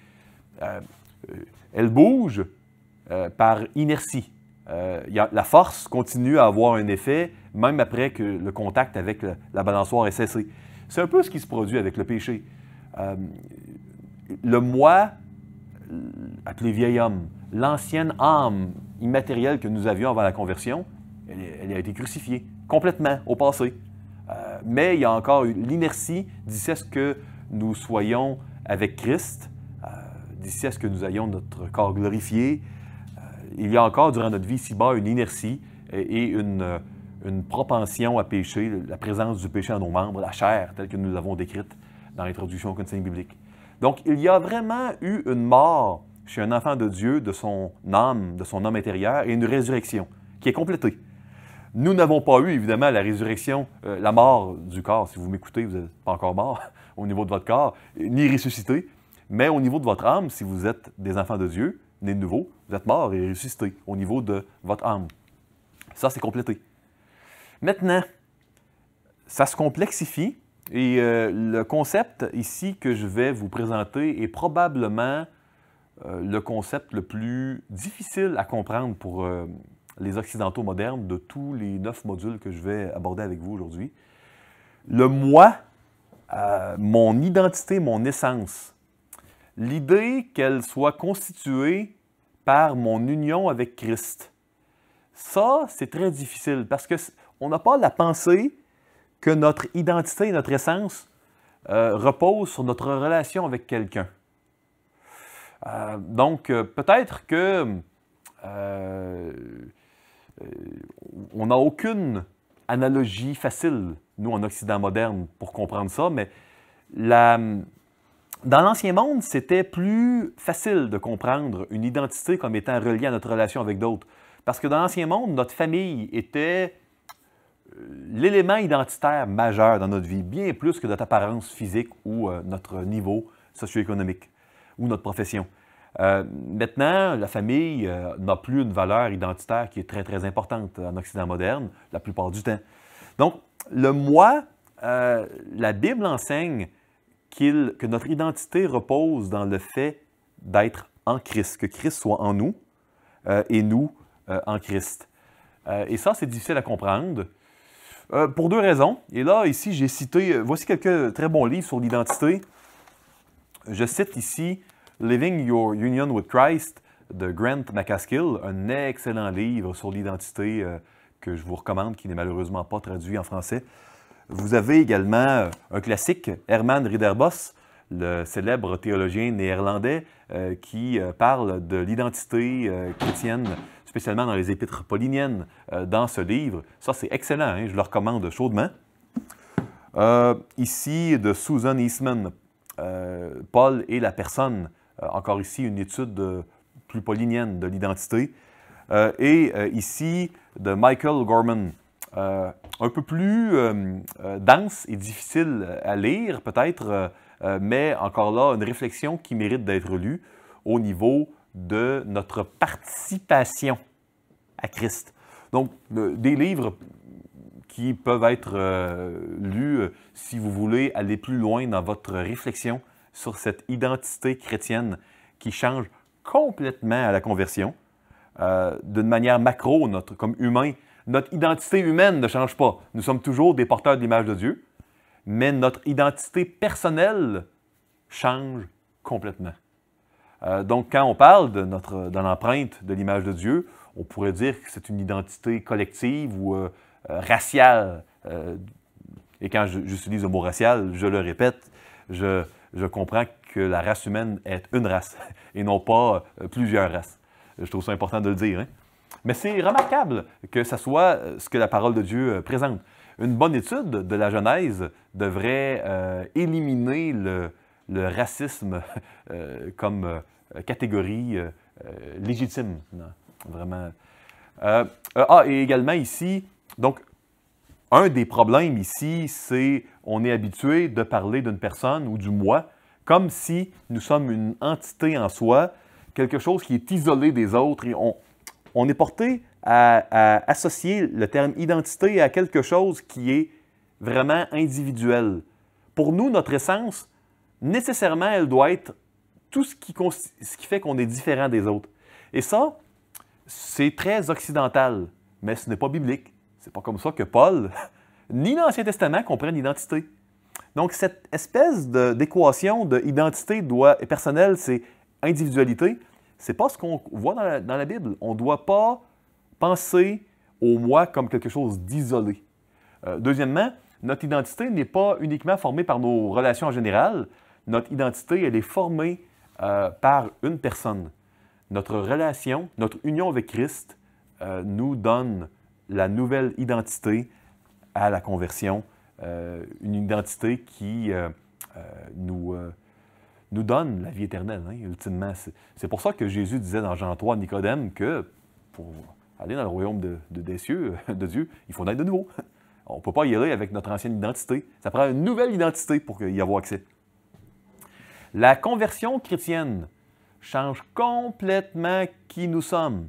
Elle bouge par inertie. La force continue à avoir un effet, même après que le contact avec la balançoire est cessé. C'est un peu ce qui se produit avec le péché. Le moi, appelé vieil homme, l'ancienne âme immatérielle que nous avions avant la conversion, elle a été crucifiée complètement au passé. Mais il y a encore l'inertie d'ici à ce que nous soyons avec Christ, d'ici à ce que nous ayons notre corps glorifié. Il y a encore, durant notre vie ici-bas, une inertie et une propension à pécher, la présence du péché en nos membres, la chair, telle que nous l'avons décrite dans l'introduction au contenu biblique. Donc, il y a vraiment eu une mort chez un enfant de Dieu, de son âme, de son homme intérieur, et une résurrection qui est complétée. Nous n'avons pas eu, évidemment, la résurrection, la mort du corps. Si vous m'écoutez, vous n'êtes pas encore mort au niveau de votre corps, ni ressuscité, mais au niveau de votre âme, si vous êtes des enfants de Dieu, nés de nouveau, vous êtes morts et ressuscités au niveau de votre âme. Ça, c'est complété. Maintenant, ça se complexifie et le concept ici que je vais vous présenter est probablement le concept le plus difficile à comprendre pour les Occidentaux modernes de tous les 9 modules que je vais aborder avec vous aujourd'hui. Le moi, mon identité, mon essence, l'idée qu'elle soit constituée par mon union avec Christ. Ça, c'est très difficile parce qu'on n'a pas la pensée que notre identité et notre essence reposent sur notre relation avec quelqu'un. Donc, peut-être que on n'a aucune analogie facile, nous, en Occident moderne, pour comprendre ça, mais Dans l'Ancien Monde, c'était plus facile de comprendre une identité comme étant reliée à notre relation avec d'autres. Parce que dans l'Ancien Monde, notre famille était l'élément identitaire majeur dans notre vie, bien plus que notre apparence physique ou notre niveau socio-économique ou notre profession. Maintenant, la famille n'a plus une valeur identitaire qui est très, très importante en Occident moderne, la plupart du temps. Donc, le moi, la Bible enseigne que notre identité repose dans le fait d'être en Christ, que Christ soit en nous et nous en Christ. Et ça, c'est difficile à comprendre pour deux raisons. Et là, ici, j'ai cité, voici quelques très bons livres sur l'identité. Je cite ici Living Your Union with Christ de Grant McCaskill, un excellent livre sur l'identité que je vous recommande, qui n'est malheureusement pas traduit en français. Vous avez également un classique, Herman Ridderbos, le célèbre théologien néerlandais qui parle de l'identité chrétienne, spécialement dans les épîtres pauliniennes, dans ce livre. Ça, c'est excellent, hein? Je le recommande chaudement. Ici, de Susan Eastman, Paul et la personne. Encore ici, une étude plus paulinienne de l'identité. Et ici, de Michael Gorman, un peu plus dense et difficile à lire, peut-être, mais encore là, une réflexion qui mérite d'être lue au niveau de notre participation à Christ. Donc, des livres qui peuvent être lus si vous voulez aller plus loin dans votre réflexion sur cette identité chrétienne qui change complètement à la conversion. D'une manière macro, comme humain, notre identité humaine ne change pas. Nous sommes toujours des porteurs de l'image de Dieu, mais notre identité personnelle change complètement. Donc, quand on parle de l'empreinte de l'image de Dieu, on pourrait dire que c'est une identité collective ou raciale. Et quand j'utilise le mot racial, je le répète, je comprends que la race humaine est une race et non pas plusieurs races. Je trouve ça important de le dire. Hein? Mais c'est remarquable que ce soit ce que la parole de Dieu présente. Une bonne étude de la Genèse devrait éliminer le racisme comme catégorie légitime. Non, vraiment. Et également ici, donc, un des problèmes ici, c'est on est habitué de parler d'une personne ou du moi comme si nous sommes une entité en soi, quelque chose qui est isolé des autres. Et on est porté à associer le terme identité à quelque chose qui est vraiment individuel. Pour nous, notre essence, nécessairement, elle doit être tout ce qui fait qu'on est différent des autres. Et ça, c'est très occidental, mais ce n'est pas biblique. C'est pas comme ça que Paul, ni l'Ancien Testament, comprennent l'identité. Donc, cette espèce d'équation de identité personnelle, c'est individualité, c'est pas ce qu'on voit dans la Bible. On ne doit pas penser au moi comme quelque chose d'isolé. Deuxièmement, notre identité n'est pas uniquement formée par nos relations en général. Notre identité, elle est formée par une personne. Notre relation, notre union avec Christ nous donne la nouvelle identité à la conversion, une identité qui nous donne la vie éternelle, hein, ultimement. C'est pour ça que Jésus disait dans Jean 3 à Nicodème que pour aller dans le royaume des cieux, de Dieu, il faut naître de nouveau. On ne peut pas y aller avec notre ancienne identité. Ça prend une nouvelle identité pour y avoir accès. La conversion chrétienne change complètement qui nous sommes.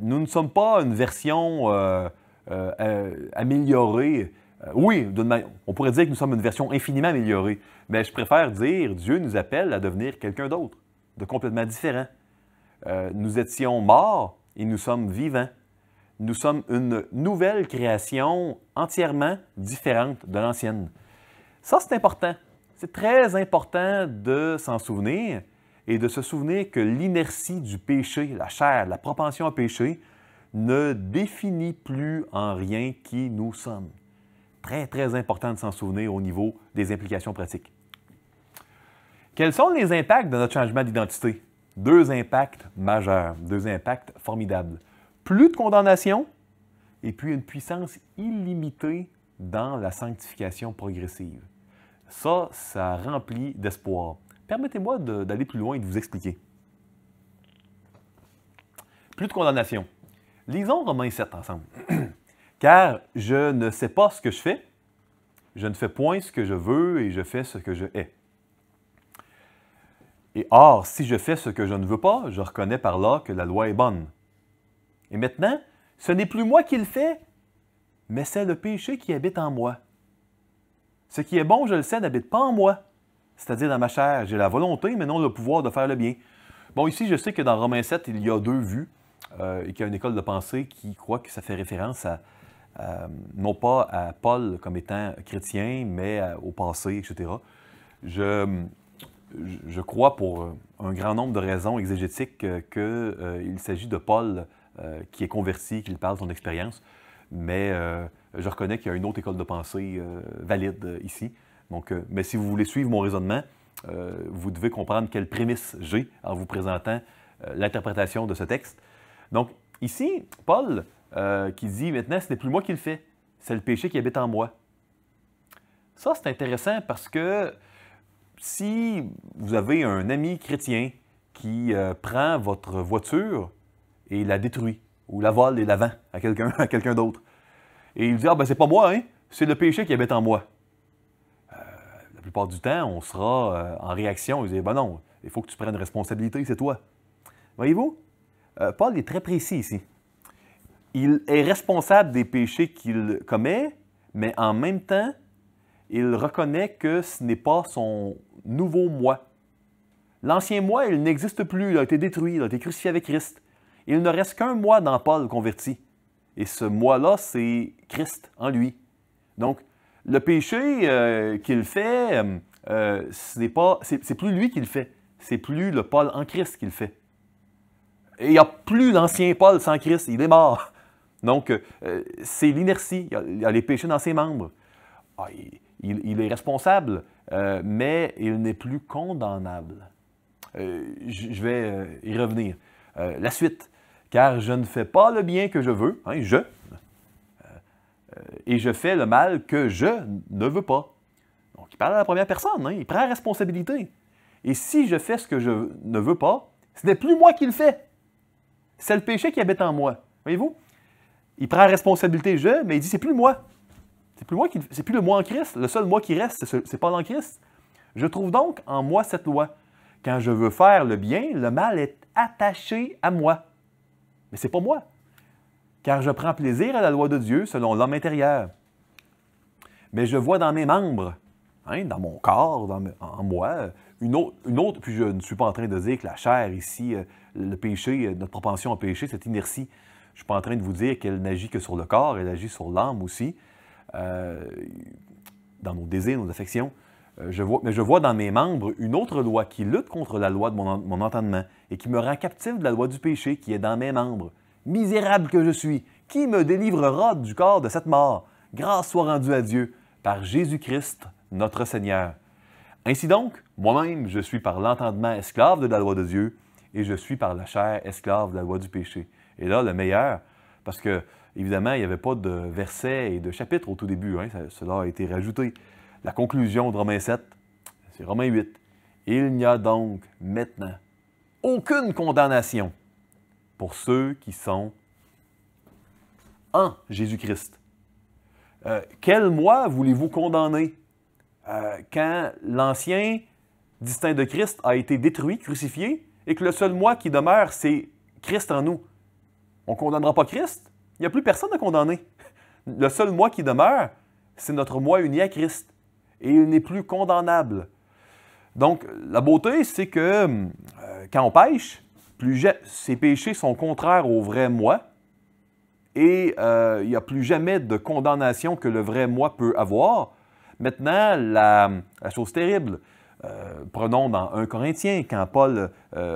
Nous ne sommes pas une version améliorée. Oui, on pourrait dire que nous sommes une version infiniment améliorée, mais je préfère dire Dieu nous appelle à devenir quelqu'un d'autre, de complètement différent. Nous étions morts et nous sommes vivants. Nous sommes une nouvelle création entièrement différente de l'ancienne. Ça, c'est important. C'est très important de s'en souvenir et de se souvenir que l'inertie du péché, la chair, la propension à pécher, ne définit plus en rien qui nous sommes. Très, très important de s'en souvenir au niveau des implications pratiques. Quels sont les impacts de notre changement d'identité? Deux impacts majeurs, deux impacts formidables. Plus de condamnation et puis une puissance illimitée dans la sanctification progressive. ça remplit d'espoir. Permettez-moi d'aller plus loin et de vous expliquer. Plus de condamnation. Lisons Romains 7 ensemble. Car je ne sais pas ce que je fais, je ne fais point ce que je veux et je fais ce que je hais. Et or, si je fais ce que je ne veux pas, je reconnais par là que la loi est bonne. Et maintenant, ce n'est plus moi qui le fais, mais c'est le péché qui habite en moi. Ce qui est bon, je le sais, n'habite pas en moi, c'est-à-dire dans ma chair. J'ai la volonté, mais non le pouvoir de faire le bien. Bon, ici, je sais que dans Romains 7, il y a deux vues, et qu'il y a une école de pensée qui croit que ça fait référence non pas à Paul comme étant chrétien, mais au passé, etc. Je crois pour un grand nombre de raisons exégétiques qu'il s'agit de Paul qui est converti, qui parle de son expérience, mais je reconnais qu'il y a une autre école de pensée valide ici. Donc, mais si vous voulez suivre mon raisonnement, vous devez comprendre quelle prémisse j'ai en vous présentant l'interprétation de ce texte. Donc, ici, Paul qui dit maintenant, ce n'est plus moi qui le fais, c'est le péché qui habite en moi. Ça, c'est intéressant parce que si vous avez un ami chrétien qui prend votre voiture et la détruit, ou la vole et la vend à quelqu'un d'autre, et il dit « Ah ben c'est pas moi, hein, c'est le péché qui habite en moi ». La plupart du temps, on sera en réaction, il dit « Ben non, il faut que tu prennes responsabilité, c'est toi ». Voyez-vous, Paul est très précis ici. Il est responsable des péchés qu'il commet, mais en même temps, il reconnaît que ce n'est pas son nouveau moi. L'ancien moi, il n'existe plus, il a été détruit, il a été crucifié avec Christ. Il ne reste qu'un moi dans Paul converti. Et ce moi-là, c'est Christ en lui. Donc, le péché qu'il fait, c'est plus lui qui le fait. C'est plus le Paul en Christ qui le fait. Et il n'y a plus l'ancien Paul sans Christ, il est mort. Donc, c'est l'inertie, il y a les péchés dans ses membres. Ah, il est responsable, mais il n'est plus condamnable. Je vais y revenir. La suite. Car je ne fais pas le bien que je veux, hein, et je fais le mal que je ne veux pas. Donc, il parle à la première personne, hein, il prend la responsabilité. Et si je fais ce que je ne veux pas, ce n'est plus moi qui le fais. C'est le péché qui habite en moi. Voyez-vous? Il prend la responsabilité, mais il dit, c'est plus moi. C'est plus moi c'est plus le moi en Christ. Le seul moi qui reste, c'est Paul en Christ. Je trouve donc en moi cette loi. Quand je veux faire le bien, le mal est attaché à moi. Mais ce n'est pas moi. Car je prends plaisir à la loi de Dieu selon l'homme intérieur. Mais je vois dans mes membres, hein, dans mon corps, en moi, une autre, puis je ne suis pas en train de dire que la chair ici, le péché, notre propension au péché, cette inertie, je ne suis pas en train de vous dire qu'elle n'agit que sur le corps, elle agit sur l'âme aussi, dans nos désirs, nos affections. Mais je vois dans mes membres une autre loi qui lutte contre la loi de mon entendement et qui me rend captif de la loi du péché qui est dans mes membres. Misérable que je suis, qui me délivrera du corps de cette mort? Grâce soit rendue à Dieu par Jésus-Christ, notre Seigneur. Ainsi donc, moi-même, je suis par l'entendement esclave de la loi de Dieu et je suis par la chair esclave de la loi du péché. Et là, le meilleur, parce que, évidemment, il n'y avait pas de verset et de chapitre au tout début, hein, cela a été rajouté. La conclusion de Romains 7, c'est Romains 8. Il n'y a donc maintenant aucune condamnation pour ceux qui sont en Jésus-Christ. Quel moi voulez-vous condamner? Quand l'ancien distinct de Christ a été détruit, crucifié, et que le seul moi qui demeure, c'est Christ en nous. On ne condamnera pas Christ? Il n'y a plus personne à condamner. Le seul moi qui demeure, c'est notre moi uni à Christ. Et il n'est plus condamnable. Donc, la beauté, c'est que quand on pêche, ces péchés sont contraires au vrai moi et il n'y a plus jamais de condamnation que le vrai moi peut avoir. Maintenant, la chose terrible, prenons dans 1 Corinthiens, quand Paul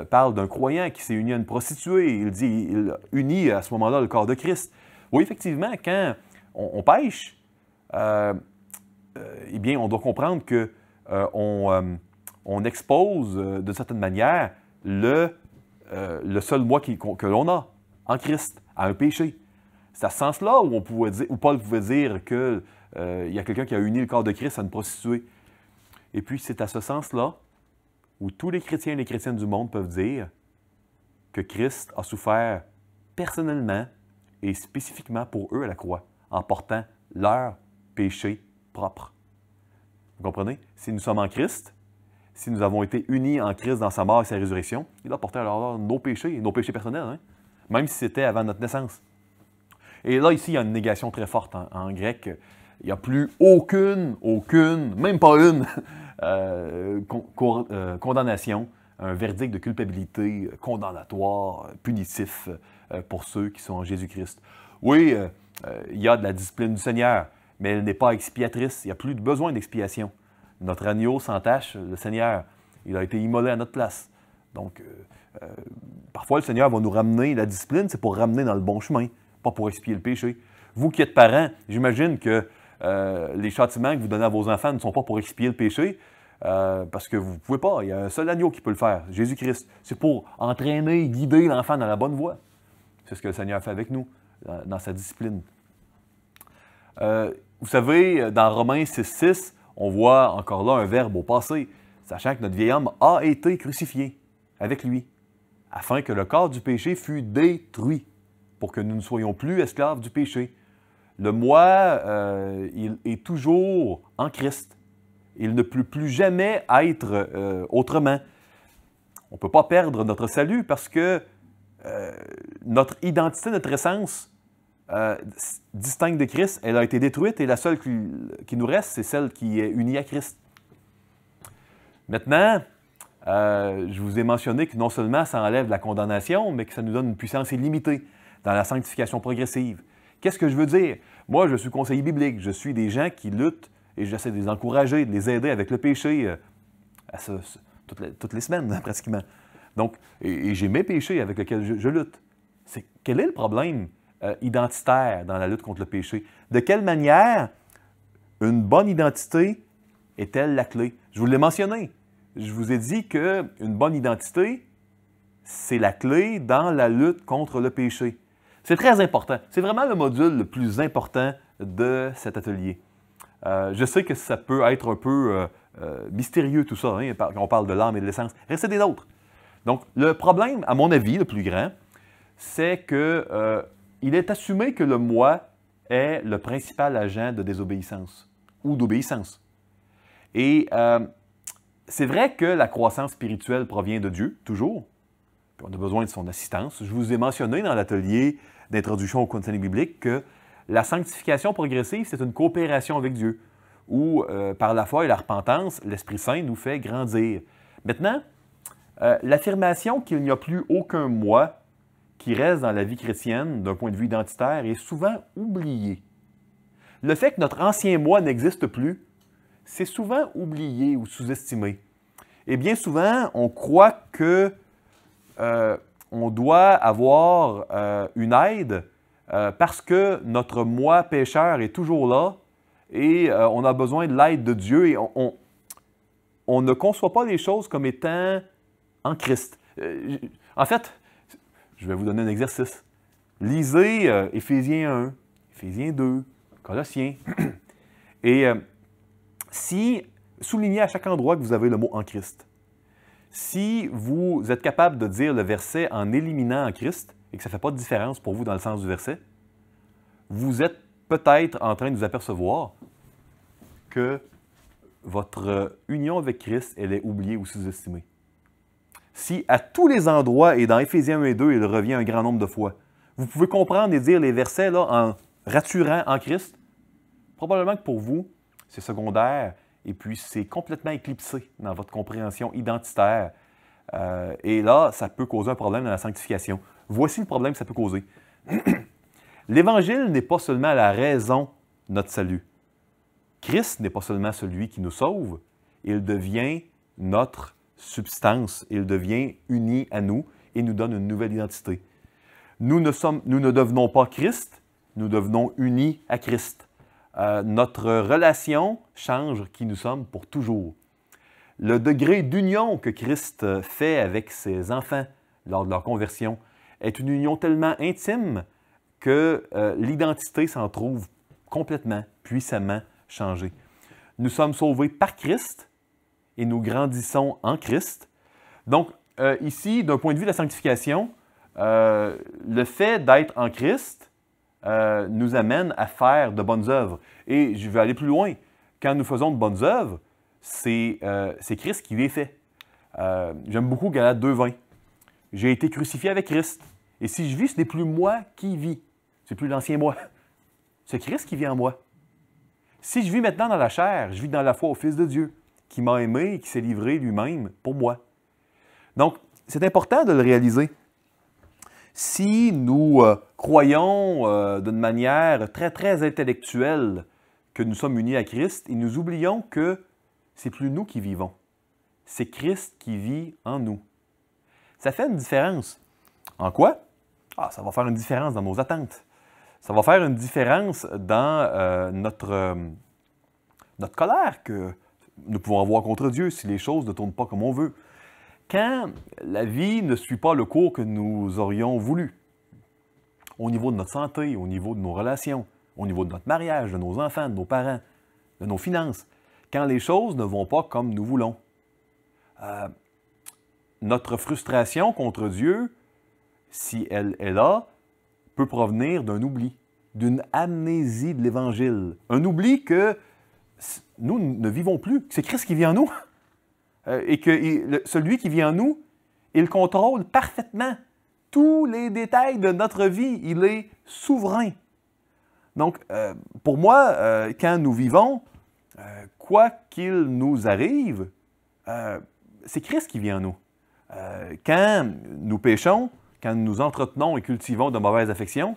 parle d'un croyant qui s'est uni à une prostituée, il dit, il unit à ce moment-là le corps de Christ. Oui, effectivement, quand on pêche, eh bien, on doit comprendre qu'on expose, d'une certaine manière, le seul moi que l'on a, en Christ, à un péché. C'est à ce sens-là où Paul pouvait dire qu'il y a quelqu'un qui a uni le corps de Christ à une prostituée. Et puis, c'est à ce sens-là où tous les chrétiens et les chrétiennes du monde peuvent dire que Christ a souffert personnellement et spécifiquement pour eux à la croix, en portant leurs péchés propres. Vous comprenez? Si nous sommes en Christ, si nous avons été unis en Christ dans sa mort et sa résurrection, il a porté alors nos péchés personnels, hein? Même si c'était avant notre naissance. Et là, ici, il y a une négation très forte en grec. Il n'y a plus aucune, même pas une, condamnation, un verdict de culpabilité condamnatoire, punitif pour ceux qui sont en Jésus-Christ. Oui, il y a de la discipline du Seigneur, mais elle n'est pas expiatrice. Il n'y a plus de besoin d'expiation. Notre agneau sans tache, le Seigneur, il a été immolé à notre place. Donc, parfois, le Seigneur va nous ramener, la discipline, c'est pour ramener dans le bon chemin, pas pour expier le péché. Vous qui êtes parents, j'imagine que les châtiments que vous donnez à vos enfants ne sont pas pour expier le péché, parce que vous ne pouvez pas. Il y a un seul agneau qui peut le faire, Jésus-Christ. C'est pour entraîner, guider l'enfant dans la bonne voie. C'est ce que le Seigneur fait avec nous, dans sa discipline. Vous savez, dans Romains 6,6, on voit encore là un verbe au passé, sachant que notre vieil homme a été crucifié avec lui, afin que le corps du péché fût détruit, pour que nous ne soyons plus esclaves du péché. Le moi, il est toujours en Christ. Il ne peut plus jamais être autrement. On ne peut pas perdre notre salut parce que notre identité, notre essence distincte de Christ, elle a été détruite et la seule qui nous reste, c'est celle qui est unie à Christ. Maintenant, je vous ai mentionné que non seulement ça enlève la condamnation, mais que ça nous donne une puissance illimitée dans la sanctification progressive. Qu'est-ce que je veux dire? Moi, je suis conseiller biblique. Je suis des gens qui luttent et j'essaie de les encourager, de les aider avec le péché toutes les semaines, pratiquement. Donc, et j'ai mes péchés avec lesquels je lutte. Quel est le problème identitaire dans la lutte contre le péché? De quelle manière une bonne identité est-elle la clé? Je vous l'ai mentionné. Je vous ai dit qu'une bonne identité, c'est la clé dans la lutte contre le péché. C'est très important. C'est vraiment le module le plus important de cet atelier. Je sais que ça peut être un peu mystérieux tout ça, hein, quand on parle de l'âme et de l'essence. Restez des nôtres. Donc, le problème, à mon avis, le plus grand, c'est que il est assumé que le moi est le principal agent de désobéissance ou d'obéissance. Et c'est vrai que la croissance spirituelle provient de Dieu, toujours. Puis on a besoin de son assistance. Je vous ai mentionné dans l'atelier d'introduction au counseling biblique que la sanctification progressive, c'est une coopération avec Dieu, où par la foi et la repentance, l'Esprit Saint nous fait grandir. Maintenant, l'affirmation qu'il n'y a plus aucun moi qui reste dans la vie chrétienne d'un point de vue identitaire est souvent oubliée. Le fait que notre ancien moi n'existe plus, c'est souvent oublié ou sous-estimé. Et bien souvent, on croit que on doit avoir une aide parce que notre moi pécheur est toujours là et on a besoin de l'aide de Dieu et on ne conçoit pas les choses comme étant en Christ. En fait, je vais vous donner un exercice. Lisez Éphésiens 1, Éphésiens 2, Colossiens. Et soulignez à chaque endroit que vous avez le mot en Christ. Si vous êtes capable de dire le verset en éliminant en Christ et que ça ne fait pas de différence pour vous dans le sens du verset, vous êtes peut-être en train de vous apercevoir que votre union avec Christ, elle est oubliée ou sous-estimée. Si à tous les endroits, et dans Éphésiens 1 et 2, il revient un grand nombre de fois, vous pouvez comprendre et dire les versets là, en raturant en Christ, probablement que pour vous, c'est secondaire et puis c'est complètement éclipsé dans votre compréhension identitaire. Et là, ça peut causer un problème dans la sanctification. Voici le problème que ça peut causer. L'Évangile n'est pas seulement la raison de notre salut. Christ n'est pas seulement celui qui nous sauve, il devient notre substance, il devient uni à nous et nous donne une nouvelle identité. Nous ne devenons pas Christ, nous devenons unis à Christ. Notre relation change qui nous sommes pour toujours. Le degré d'union que Christ fait avec ses enfants lors de leur conversion est une union tellement intime que l'identité s'en trouve complètement, puissamment changée. Nous sommes sauvés par Christ et nous grandissons en Christ. Donc, ici, d'un point de vue de la sanctification, le fait d'être en Christ nous amène à faire de bonnes œuvres. Et je vais aller plus loin. Quand nous faisons de bonnes œuvres, c'est Christ qui les fait. J'aime beaucoup Galates 2,20. J'ai été crucifié avec Christ. Et si je vis, ce n'est plus moi qui vis. C'est plus l'ancien moi. C'est Christ qui vit en moi. Si je vis maintenant dans la chair, je vis dans la foi au Fils de Dieu, qui m'a aimé et qui s'est livré lui-même pour moi. Donc, c'est important de le réaliser. Si nous croyons d'une manière très, très intellectuelle que nous sommes unis à Christ, et nous oublions que c'est plus nous qui vivons. C'est Christ qui vit en nous. Ça fait une différence. En quoi? Ça va faire une différence dans nos attentes. Ça va faire une différence dans notre colère que nous pouvons avoir contre Dieu si les choses ne tournent pas comme on veut. Quand la vie ne suit pas le cours que nous aurions voulu, au niveau de notre santé, au niveau de nos relations, au niveau de notre mariage, de nos enfants, de nos parents, de nos finances, quand les choses ne vont pas comme nous voulons, notre frustration contre Dieu, si elle est là, peut provenir d'un oubli, d'une amnésie de l'Évangile. Un oubli que nous ne vivons plus. C'est Christ qui vit en nous. Et que celui qui vit en nous, il contrôle parfaitement tous les détails de notre vie. Il est souverain. Donc, pour moi, quand nous vivons, quoi qu'il nous arrive, c'est Christ qui vit en nous. Quand nous péchons, quand nous entretenons et cultivons de mauvaises affections,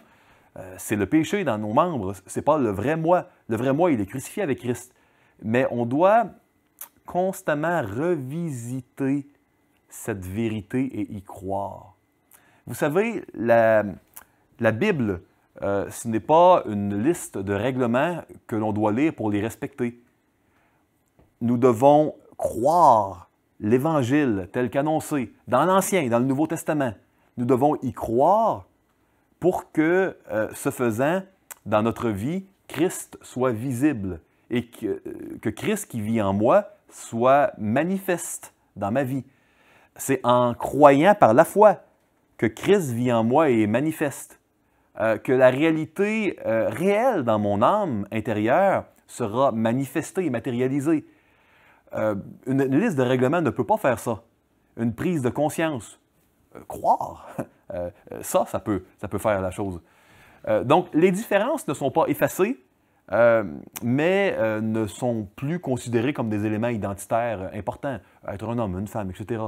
c'est le péché dans nos membres, ce n'est pas le vrai moi. Le vrai moi, il est crucifié avec Christ. Mais on doit constamment revisiter cette vérité et y croire. Vous savez, la Bible, ce n'est pas une liste de règlements que l'on doit lire pour les respecter. Nous devons croire l'Évangile tel qu'annoncé dans l'Ancien, dans le Nouveau Testament. Nous devons y croire pour que, ce faisant, dans notre vie, Christ soit visible et que Christ qui vit en moi soit manifeste dans ma vie. C'est en croyant par la foi que Christ vit en moi et est manifeste, que la réalité réelle dans mon âme intérieure sera manifestée et matérialisée. Une liste de règlements ne peut pas faire ça. Une prise de conscience, croire, ça peut faire la chose. Donc, les différences ne sont pas effacées, mais ne sont plus considérées comme des éléments identitaires importants. Être un homme, une femme, etc.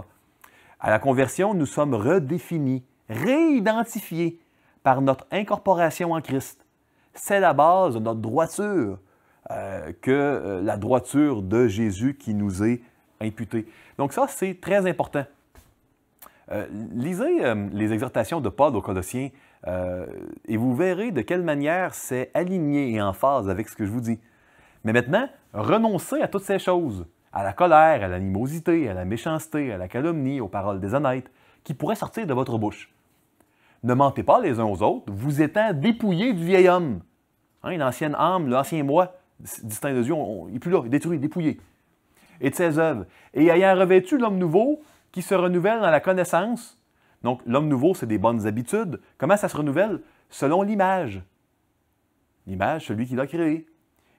À la conversion, nous sommes redéfinis, réidentifiés par notre incorporation en Christ. C'est la base de notre droiture que la droiture de Jésus qui nous est imputée. Donc ça, c'est très important. Lisez les exhortations de Paul aux Colossiens et vous verrez de quelle manière c'est aligné et en phase avec ce que je vous dis. Mais maintenant, renoncez à toutes ces choses, à la colère, à l'animosité, à la méchanceté, à la calomnie, aux paroles déshonnêtes, qui pourraient sortir de votre bouche. Ne mentez pas les uns aux autres, vous étant dépouillés du vieil homme. L'ancienne âme, l'ancien moi, distinct de Dieu, il n'est plus là, il est détruit, dépouillé. Et de ses œuvres. Et ayant revêtu l'homme nouveau, qui se renouvelle dans la connaissance. Donc, l'homme nouveau, c'est des bonnes habitudes. Comment ça se renouvelle? Selon l'image. L'image, celui qui l'a créé.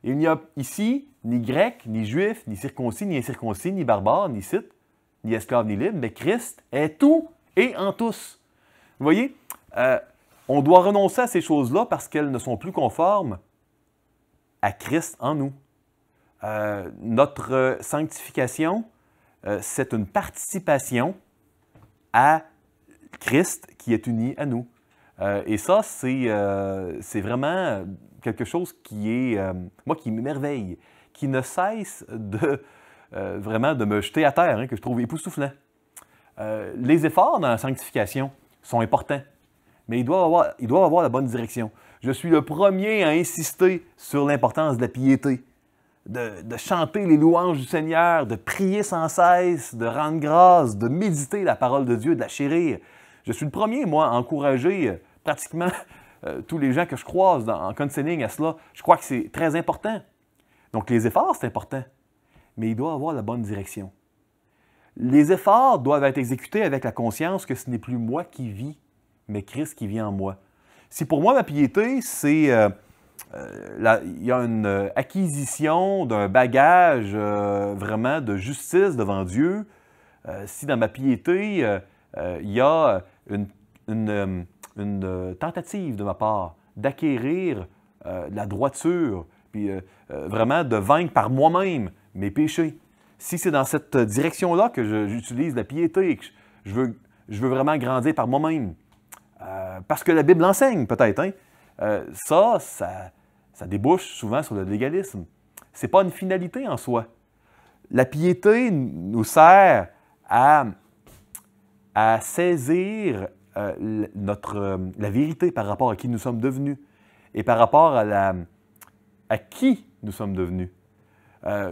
Il n'y a ici ni grec, ni juif, ni circoncis, ni incirconcis, ni barbare, ni scythe, ni esclave, ni libre, mais Christ est tout et en tous. Vous voyez, on doit renoncer à ces choses-là parce qu'elles ne sont plus conformes à Christ en nous. Notre sanctification, c'est une participation à Christ qui est uni à nous. Et ça, c'est vraiment quelque chose qui est, moi, qui m'émerveille, qui ne cesse vraiment de me jeter à terre, que je trouve époustouflant. Les efforts dans la sanctification sont importants, mais ils doivent avoir la bonne direction. Je suis le premier à insister sur l'importance de la piété, de chanter les louanges du Seigneur, de prier sans cesse, de rendre grâce, de méditer la parole de Dieu, de la chérir. Je suis le premier, moi, à encourager pratiquement tous les gens que je croise en counseling à cela. Je crois que c'est très important. Donc, les efforts, c'est important, mais il doit avoir la bonne direction. Les efforts doivent être exécutés avec la conscience que ce n'est plus moi qui vis, mais Christ qui vit en moi. Si pour moi, ma piété, c'est... il y a une acquisition d'un bagage vraiment de justice devant Dieu, si dans ma piété, il y a une tentative de ma part d'acquérir de la droiture, puis vraiment de vaincre par moi-même mes péchés. Si c'est dans cette direction-là que j'utilise la piété, et que je veux vraiment grandir par moi-même, parce que la Bible l'enseigne peut-être, hein? Ça débouche souvent sur le légalisme. Ce n'est pas une finalité en soi. La piété nous sert à saisir la vérité par rapport à qui nous sommes devenus et par rapport à qui nous sommes devenus.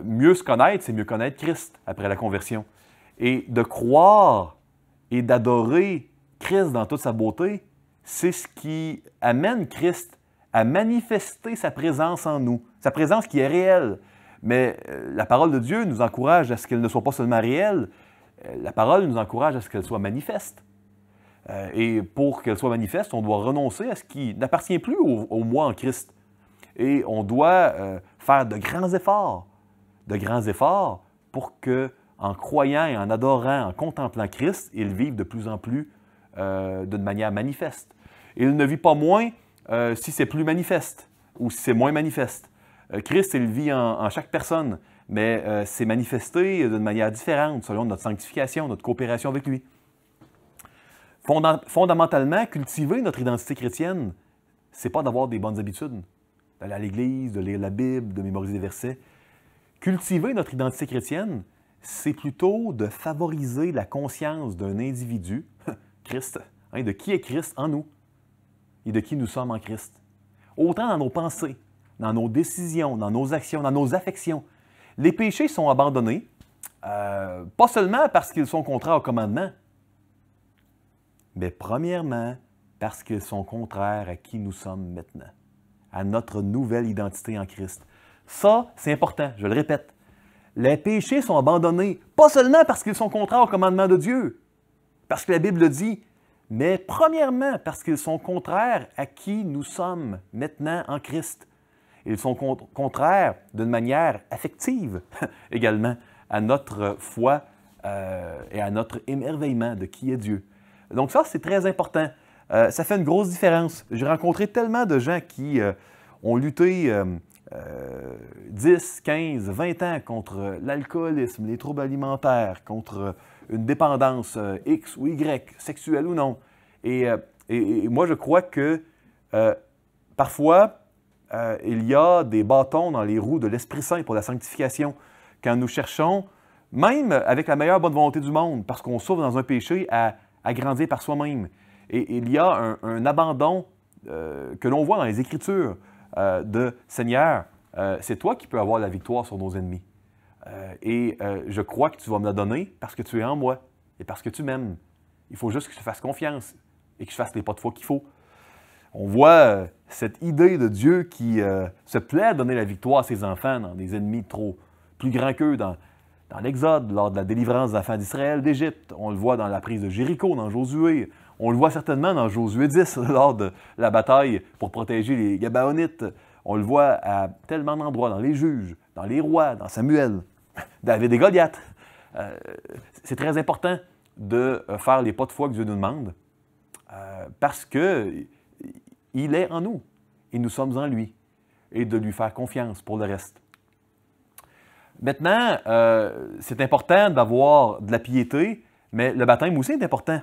Mieux se connaître, c'est mieux connaître Christ après la conversion. Et de croire et d'adorer Christ dans toute sa beauté, c'est ce qui amène Christ à manifester sa présence en nous, sa présence qui est réelle. Mais la parole de Dieu nous encourage à ce qu'elle ne soit pas seulement réelle, la parole nous encourage à ce qu'elle soit manifeste. Et pour qu'elle soit manifeste, on doit renoncer à ce qui n'appartient plus au moi en Christ. Et on doit faire de grands efforts pour que, en croyant et en adorant, en contemplant Christ, il vive de plus en plus d'une manière manifeste. Il ne vit pas moins si c'est plus manifeste ou si c'est moins manifeste. Christ, il vit en chaque personne, mais c'est manifesté d'une manière différente selon notre sanctification, notre coopération avec lui. Fondamentalement, cultiver notre identité chrétienne, c'est pas d'avoir des bonnes habitudes, d'aller à l'Église, de lire la Bible, de mémoriser des versets. Cultiver notre identité chrétienne, c'est plutôt de favoriser la conscience d'un individu, Christ, hein, de qui est Christ en nous et de qui nous sommes en Christ. Autant dans nos pensées, dans nos décisions, dans nos actions, dans nos affections. Les péchés sont abandonnés, pas seulement parce qu'ils sont contraires au commandement, mais premièrement parce qu'ils sont contraires à qui nous sommes maintenant, à notre nouvelle identité en Christ. Ça, c'est important, je le répète. Les péchés sont abandonnés, pas seulement parce qu'ils sont contraires au commandement de Dieu, parce que la Bible le dit, mais premièrement parce qu'ils sont contraires à qui nous sommes maintenant en Christ. Ils sont contraires d'une manière affective également à notre foi et à notre émerveillement de qui est Dieu. Donc ça, c'est très important. Ça fait une grosse différence. J'ai rencontré tellement de gens qui ont lutté 10, 15, 20 ans contre l'alcoolisme, les troubles alimentaires, contre une dépendance X ou Y, sexuelle ou non. Et moi, je crois que parfois, il y a des bâtons dans les roues de l'Esprit Saint pour la sanctification. Quand nous cherchons, même avec la meilleure bonne volonté du monde, parce qu'on souffre dans un péché, à grandir par soi-même. Et il y a un abandon que l'on voit dans les Écritures de « Seigneur, c'est toi qui peux avoir la victoire sur nos ennemis. Et je crois que tu vas me la donner parce que tu es en moi et parce que tu m'aimes. Il faut juste que je te fasse confiance et que je fasse les pas de foi qu'il faut. » On voit cette idée de Dieu qui se plaît à donner la victoire à ses enfants dans des ennemis trop plus grands qu'eux, dans l'Exode, lors de la délivrance des enfants d'Israël d'Égypte. On le voit dans la prise de Jéricho, dans Josué. On le voit certainement dans Josué 10, lors de la bataille pour protéger les Gabaonites. On le voit à tellement d'endroits, dans les juges, dans les rois, dans Samuel, David et Goliath. C'est très important de faire les pas de foi que Dieu nous demande parce qu'il est en nous et nous sommes en lui et de lui faire confiance pour le reste. Maintenant, c'est important d'avoir de la piété, mais le baptême aussi est important.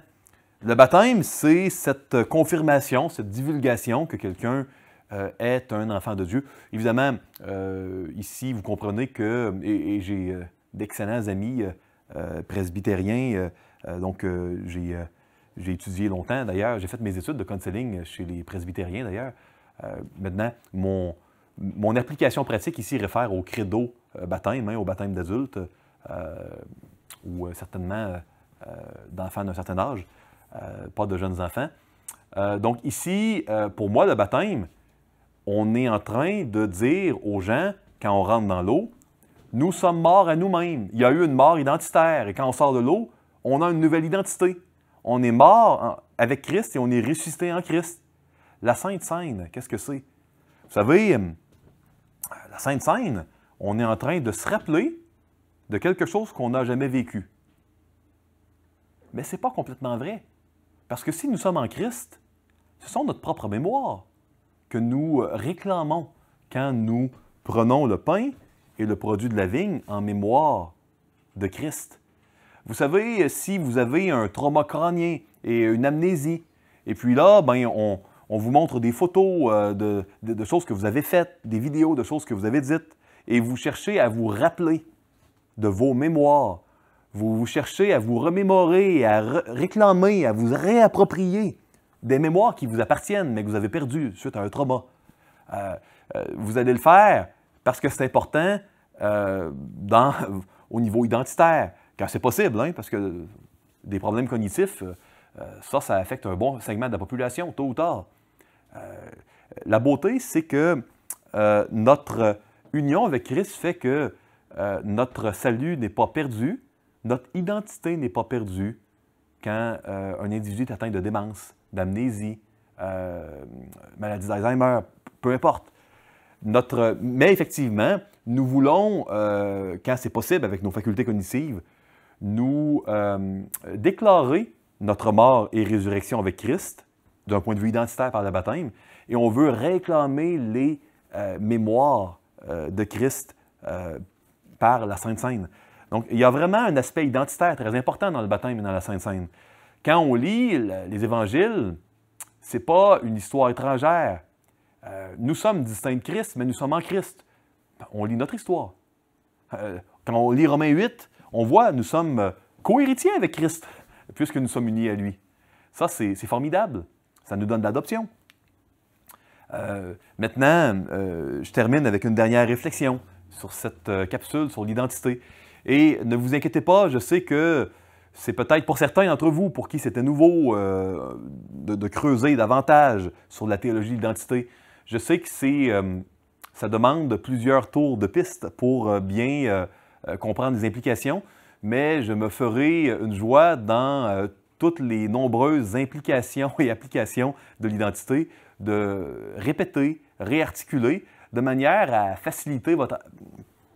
Le baptême, c'est cette confirmation, cette divulgation que quelqu'un est un enfant de Dieu. Évidemment, ici, vous comprenez que, et j'ai d'excellents amis presbytériens, donc j'ai étudié longtemps d'ailleurs, j'ai fait mes études de counseling chez les presbytériens d'ailleurs. Maintenant, mon application pratique ici réfère au credo baptême, au baptême d'adultes, ou certainement d'enfants d'un certain âge, pas de jeunes enfants. Donc ici, pour moi, le baptême, on est en train de dire aux gens, quand on rentre dans l'eau, Nous sommes morts à nous-mêmes. Il y a eu une mort identitaire. Et quand on sort de l'eau, on a une nouvelle identité. On est mort avec Christ et on est ressuscité en Christ. La Sainte Seine, qu'est-ce que c'est? Vous savez, la Sainte Seine, on est en train de se rappeler de quelque chose qu'on n'a jamais vécu. Mais ce n'est pas complètement vrai. Parce que si nous sommes en Christ, ce sont notre propre mémoire que nous réclamons quand nous prenons le pain et le produit de la vigne en mémoire de Christ. Vous savez, si vous avez un trauma crânien et une amnésie, et puis là, ben, on vous montre des photos de choses que vous avez faites, des vidéos de choses que vous avez dites, et vous cherchez à vous rappeler de vos mémoires. Vous cherchez à vous remémorer, à réclamer, à vous réapproprier des mémoires qui vous appartiennent, mais que vous avez perdues suite à un trauma. Vous allez le faire parce que c'est important au niveau identitaire, quand c'est possible, hein, parce que des problèmes cognitifs, ça affecte un bon segment de la population, tôt ou tard. La beauté, c'est que notre union avec Christ fait que notre salut n'est pas perdu, notre identité n'est pas perdue quand un individu est atteint de démence, d'amnésie, maladie d'Alzheimer, peu importe. Mais effectivement, nous voulons, quand c'est possible avec nos facultés cognitives, nous déclarer notre mort et résurrection avec Christ, d'un point de vue identitaire par le baptême, et on veut réclamer les mémoires de Christ par la Sainte Seine. Donc, il y a vraiment un aspect identitaire très important dans le baptême et dans la Sainte Seine. Quand on lit les évangiles, ce n'est pas une histoire étrangère. Nous sommes distincts de Christ, mais nous sommes en Christ. On lit notre histoire. Quand on lit Romains 8, on voit nous sommes co-héritiers avec Christ, puisque nous sommes unis à lui. Ça, c'est formidable. Ça nous donne l'adoption. Maintenant, je termine avec une dernière réflexion sur cette capsule, sur l'identité. Et ne vous inquiétez pas, je sais que c'est peut-être pour certains d'entre vous pour qui c'était nouveau de creuser davantage sur la théologie de l'identité. Je sais que ça demande plusieurs tours de piste pour bien comprendre les implications, mais je me ferai une joie dans toutes les nombreuses implications et applications de l'identité, de répéter, réarticuler, de manière à faciliter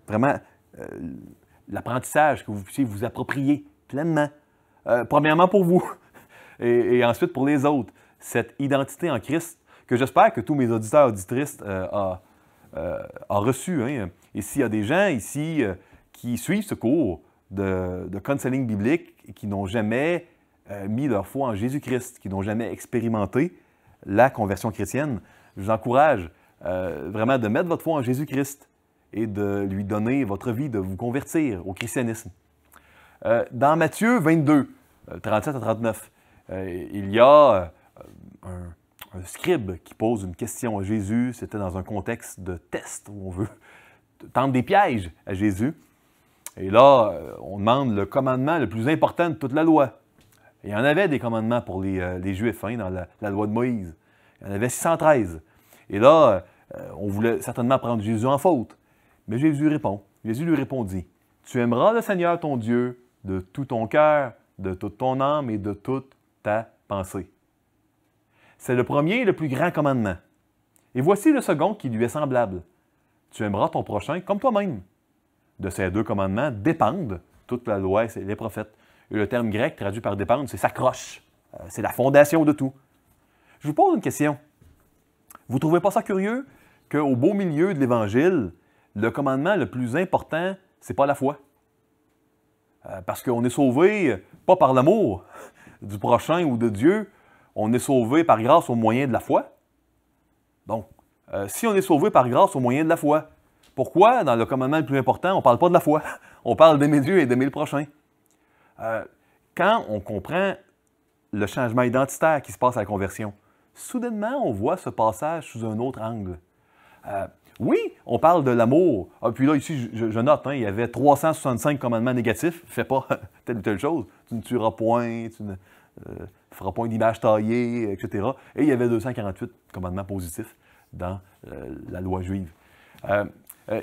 vraiment l'apprentissage, que vous puissiez vous approprier pleinement. Premièrement pour vous et ensuite pour les autres. Cette identité en Christ que j'espère que tous mes auditeurs et auditrices ont reçu. Hein. Et s'il y a des gens ici qui suivent ce cours de counseling biblique et qui n'ont jamais mis leur foi en Jésus-Christ, qui n'ont jamais expérimenté la conversion chrétienne, je vous encourage vraiment de mettre votre foi en Jésus-Christ et de lui donner votre vie, de vous convertir au christianisme. Dans Matthieu 22, 37 à 39, il y a un scribe qui pose une question à Jésus. C'était dans un contexte de test où on veut tendre des pièges à Jésus. Et là, on demande le commandement le plus important de toute la loi. Et il y en avait des commandements pour les Juifs hein, dans la loi de Moïse. Il y en avait 613. Et là, on voulait certainement prendre Jésus en faute. Mais Jésus répond. Jésus lui répondit, « Tu aimeras le Seigneur ton Dieu de tout ton cœur, de toute ton âme et de toute ta pensée. » C'est le premier et le plus grand commandement. Et voici le second qui lui est semblable. « Tu aimeras ton prochain comme toi-même. » De ces deux commandements dépendent toute la loi et les prophètes. Et le terme grec traduit par dépendre, c'est s'accroche. C'est la fondation de tout. Je vous pose une question. Vous ne trouvez pas ça curieux qu'au beau milieu de l'Évangile, le commandement le plus important, c'est pas la foi? Parce qu'on est sauvé pas par l'amour du prochain ou de Dieu, on est sauvé par grâce au moyen de la foi. Donc, si on est sauvé par grâce au moyen de la foi, pourquoi, dans le commandement le plus important, on ne parle pas de la foi? On parle d'aimer Dieu et d'aimer le prochain. Quand on comprend le changement identitaire qui se passe à la conversion, soudainement, on voit ce passage sous un autre angle. Oui, on parle de l'amour. Puis là, ici, je note, hein, il y avait 365 commandements négatifs. Fais pas telle ou telle chose. Tu ne tueras point, tu ne feras point d'image taillée, etc. Et il y avait 248 commandements positifs dans la loi juive.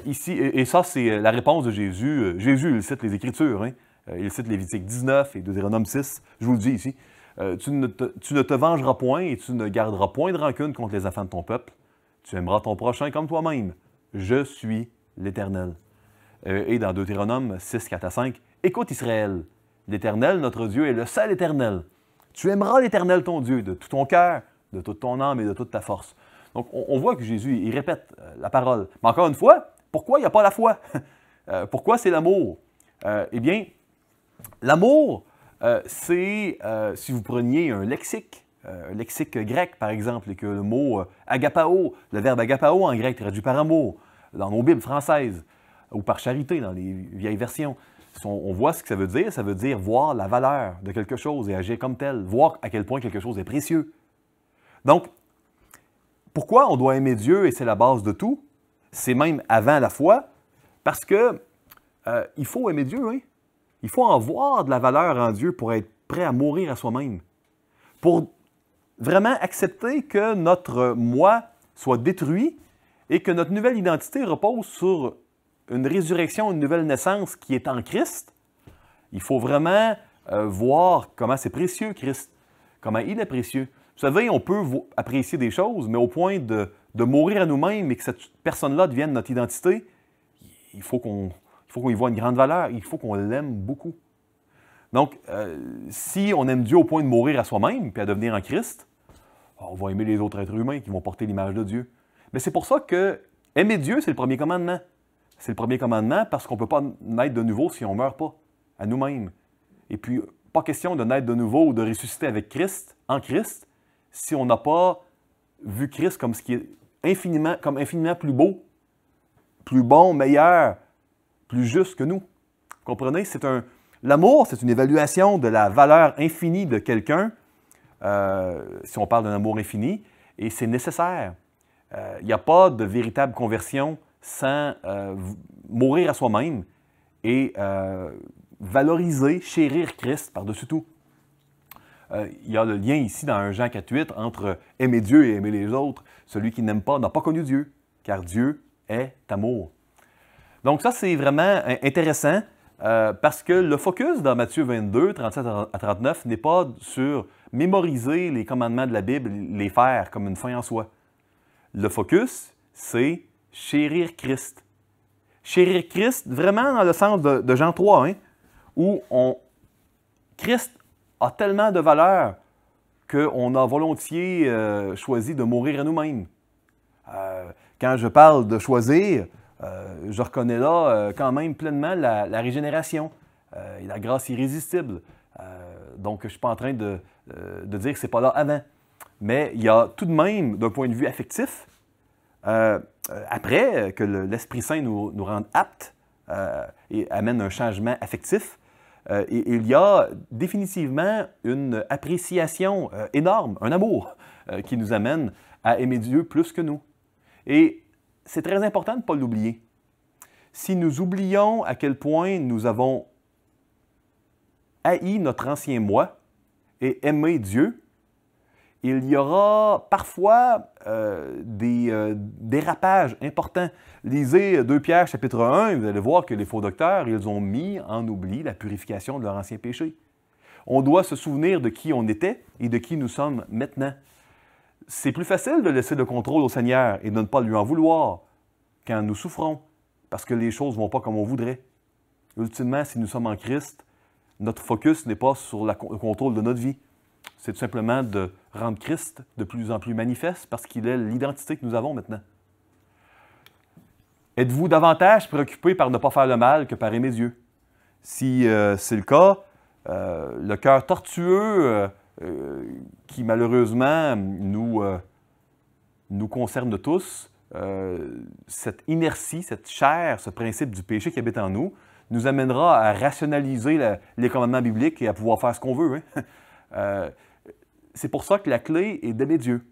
Ici, et ça, c'est la réponse de Jésus. Jésus, il cite les Écritures. Hein? Il cite Lévitique 19 et Deutéronome 6. Je vous le dis ici. Tu ne te vengeras point et tu ne garderas point de rancune contre les enfants de ton peuple. Tu aimeras ton prochain comme toi-même. Je suis l'Éternel. Et dans Deutéronome 6, 4 à 5, écoute Israël, l'Éternel, notre Dieu, est le seul Éternel. Tu aimeras l'Éternel, ton Dieu, de tout ton cœur, de toute ton âme et de toute ta force. Donc, on voit que Jésus, il répète la parole. Mais encore une fois, pourquoi il n'y a pas la foi? Pourquoi c'est l'amour? Eh bien, l'amour, c'est, si vous preniez un lexique grec, par exemple, et que le mot agapao, le verbe agapao en grec traduit par amour, dans nos Bibles françaises, ou par charité dans les vieilles versions, on voit ce que ça veut dire voir la valeur de quelque chose et agir comme tel, voir à quel point quelque chose est précieux. Donc, pourquoi on doit aimer Dieu et c'est la base de tout? C'est même avant la foi, parce que il faut aimer Dieu, hein? Il faut en voir de la valeur en Dieu pour être prêt à mourir à soi-même. Pour vraiment accepter que notre moi soit détruit et que notre nouvelle identité repose sur une résurrection, une nouvelle naissance qui est en Christ. Il faut vraiment voir comment c'est précieux, Christ, comment il est précieux. Vous savez, on peut apprécier des choses, mais au point de mourir à nous-mêmes et que cette personne-là devienne notre identité, il faut qu'on y voit une grande valeur, il faut qu'on l'aime beaucoup. Donc, si on aime Dieu au point de mourir à soi-même puis à devenir en Christ, on va aimer les autres êtres humains qui vont porter l'image de Dieu. Mais c'est pour ça que aimer Dieu, c'est le premier commandement. C'est le premier commandement parce qu'on ne peut pas naître de nouveau si on ne meurt pas à nous-mêmes. Et puis, pas question de naître de nouveau ou de ressusciter avec Christ, en Christ, si on n'a pas vu Christ comme ce qui est infiniment plus beau, plus bon, meilleur, plus juste que nous. Vous comprenez? L'amour, c'est une évaluation de la valeur infinie de quelqu'un, si on parle d'un amour infini, et c'est nécessaire. Il n'y a pas de véritable conversion sans mourir à soi-même et valoriser, chérir Christ par-dessus tout. Il y a le lien ici dans 1 Jean 4,8 entre aimer Dieu et aimer les autres. Celui qui n'aime pas n'a pas connu Dieu, car Dieu est amour. Donc ça, c'est vraiment intéressant parce que le focus dans Matthieu 22, 37 à 39 n'est pas sur mémoriser les commandements de la Bible, les faire comme une fin en soi. Le focus, c'est chérir Christ. Chérir Christ vraiment dans le sens de Jean 3, hein, où Christ a tellement de valeur qu'on a volontiers choisi de mourir à nous-mêmes. Quand je parle de choisir, je reconnais là quand même pleinement la régénération et la grâce irrésistible. Donc, je ne suis pas en train de dire que ce n'est pas là avant. Mais il y a tout de même, d'un point de vue affectif, après que l'Esprit Saint nous rende aptes et amène un changement affectif, il y a définitivement une appréciation énorme, un amour qui nous amène à aimer Dieu plus que nous. Et c'est très important de ne pas l'oublier. Si nous oublions à quel point nous avons haï notre ancien moi et aimé Dieu, il y aura parfois des dérapages importants. Lisez 2 Pierre chapitre 1, vous allez voir que les faux docteurs, ils ont mis en oubli la purification de leur ancien péché. On doit se souvenir de qui on était et de qui nous sommes maintenant. C'est plus facile de laisser le contrôle au Seigneur et de ne pas lui en vouloir quand nous souffrons, parce que les choses ne vont pas comme on voudrait. Ultimement, si nous sommes en Christ, notre focus n'est pas sur le contrôle de notre vie. C'est tout simplement de rendre Christ de plus en plus manifeste parce qu'il est l'identité que nous avons maintenant. Êtes-vous davantage préoccupé par ne pas faire le mal que par aimer Dieu? Si c'est le cas, le cœur tortueux qui malheureusement nous concerne tous, cette inertie, cette chair, ce principe du péché qui habite en nous, nous amènera à rationaliser les commandements bibliques et à pouvoir faire ce qu'on veut. Hein? C'est pour ça que la clé est d'aimer Dieu.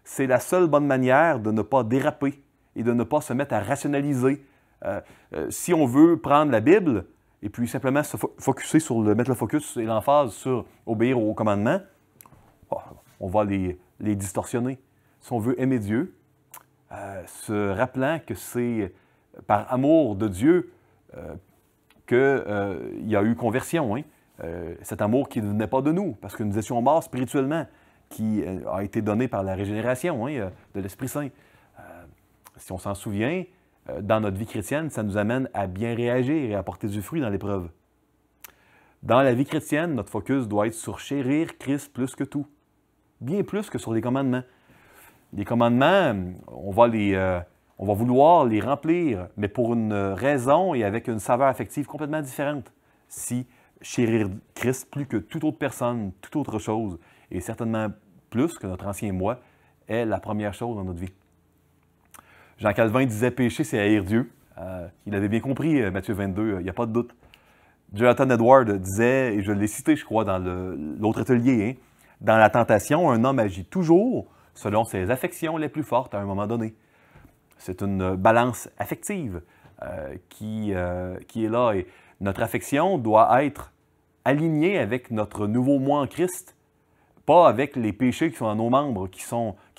C'est la seule bonne manière de ne pas déraper et de ne pas se mettre à rationaliser. Si on veut prendre la Bible et puis simplement se focuser mettre le focus et l'emphase sur obéir aux commandements, on va les distorsionner. Si on veut aimer Dieu, se rappelant que c'est par amour de Dieu qu'il y a eu conversion. Hein? Cet amour qui ne venait pas de nous, parce que nous étions morts spirituellement, qui a été donné par la régénération de l'Esprit Saint. Si on s'en souvient, dans notre vie chrétienne, ça nous amène à bien réagir et à porter du fruit dans l'épreuve. Dans la vie chrétienne, notre focus doit être sur chérir Christ plus que tout, bien plus que sur les commandements. Les commandements, on va vouloir les remplir, mais pour une raison et avec une saveur affective complètement différente. Si chérir Christ plus que toute autre personne, toute autre chose, et certainement plus que notre ancien moi, est la première chose dans notre vie. Jean Calvin disait « pécher, c'est haïr Dieu ». Il avait bien compris, Matthieu 22, il n'y a pas de doute. Jonathan Edwards disait, et je l'ai cité, je crois, dans l'autre atelier, hein, « Dans la tentation, un homme agit toujours selon ses affections les plus fortes à un moment donné. » C'est une balance affective qui est là. Et notre affection doit être alignée avec notre nouveau moi en Christ, pas avec les péchés qui sont dans nos membres, qui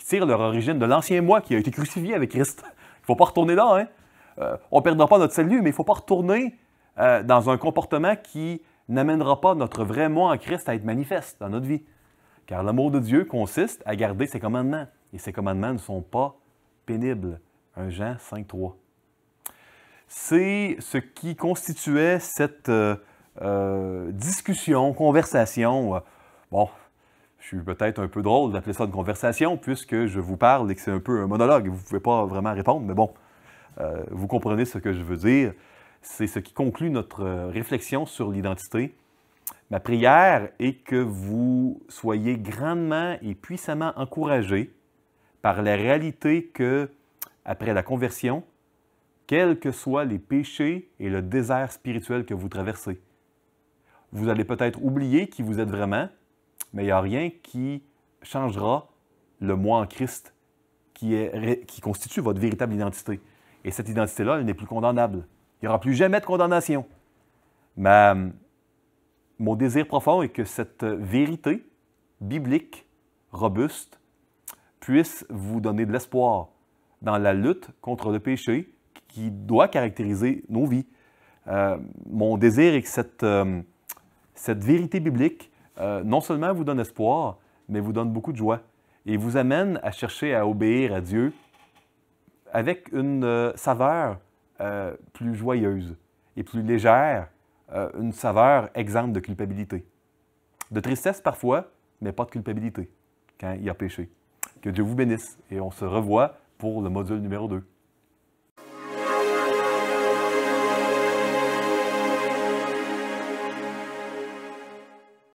tirent leur origine de l'ancien moi qui a été crucifié avec Christ. Il ne faut pas retourner là. Hein? On ne perdra pas notre salut, mais il ne faut pas retourner dans un comportement qui n'amènera pas notre vrai moi en Christ à être manifeste dans notre vie. Car l'amour de Dieu consiste à garder ses commandements. Et ses commandements ne sont pas pénibles. 1 Jean 5,3. C'est ce qui constituait cette discussion, conversation. Bon, je suis peut-être un peu drôle d'appeler ça une conversation puisque je vous parle et que c'est un peu un monologue. Vous ne pouvez pas vraiment répondre, mais bon, vous comprenez ce que je veux dire. C'est ce qui conclut notre réflexion sur l'identité. Ma prière est que vous soyez grandement et puissamment encouragés par la réalité que, après la conversion, quels que soient les péchés et le désert spirituel que vous traversez, vous allez peut-être oublier qui vous êtes vraiment, mais il n'y a rien qui changera le moi en Christ qui constitue votre véritable identité. Et cette identité-là, elle n'est plus condamnable. Il n'y aura plus jamais de condamnation. Mais mon désir profond est que cette vérité biblique, robuste, puisse vous donner de l'espoir dans la lutte contre le péché qui doit caractériser nos vies. Mon désir est que cette vérité biblique non seulement vous donne espoir, mais vous donne beaucoup de joie et vous amène à chercher à obéir à Dieu avec une saveur plus joyeuse et plus légère, une saveur exempte de culpabilité. De tristesse parfois, mais pas de culpabilité quand il y a péché. Que Dieu vous bénisse et on se revoit pour le module numéro 2.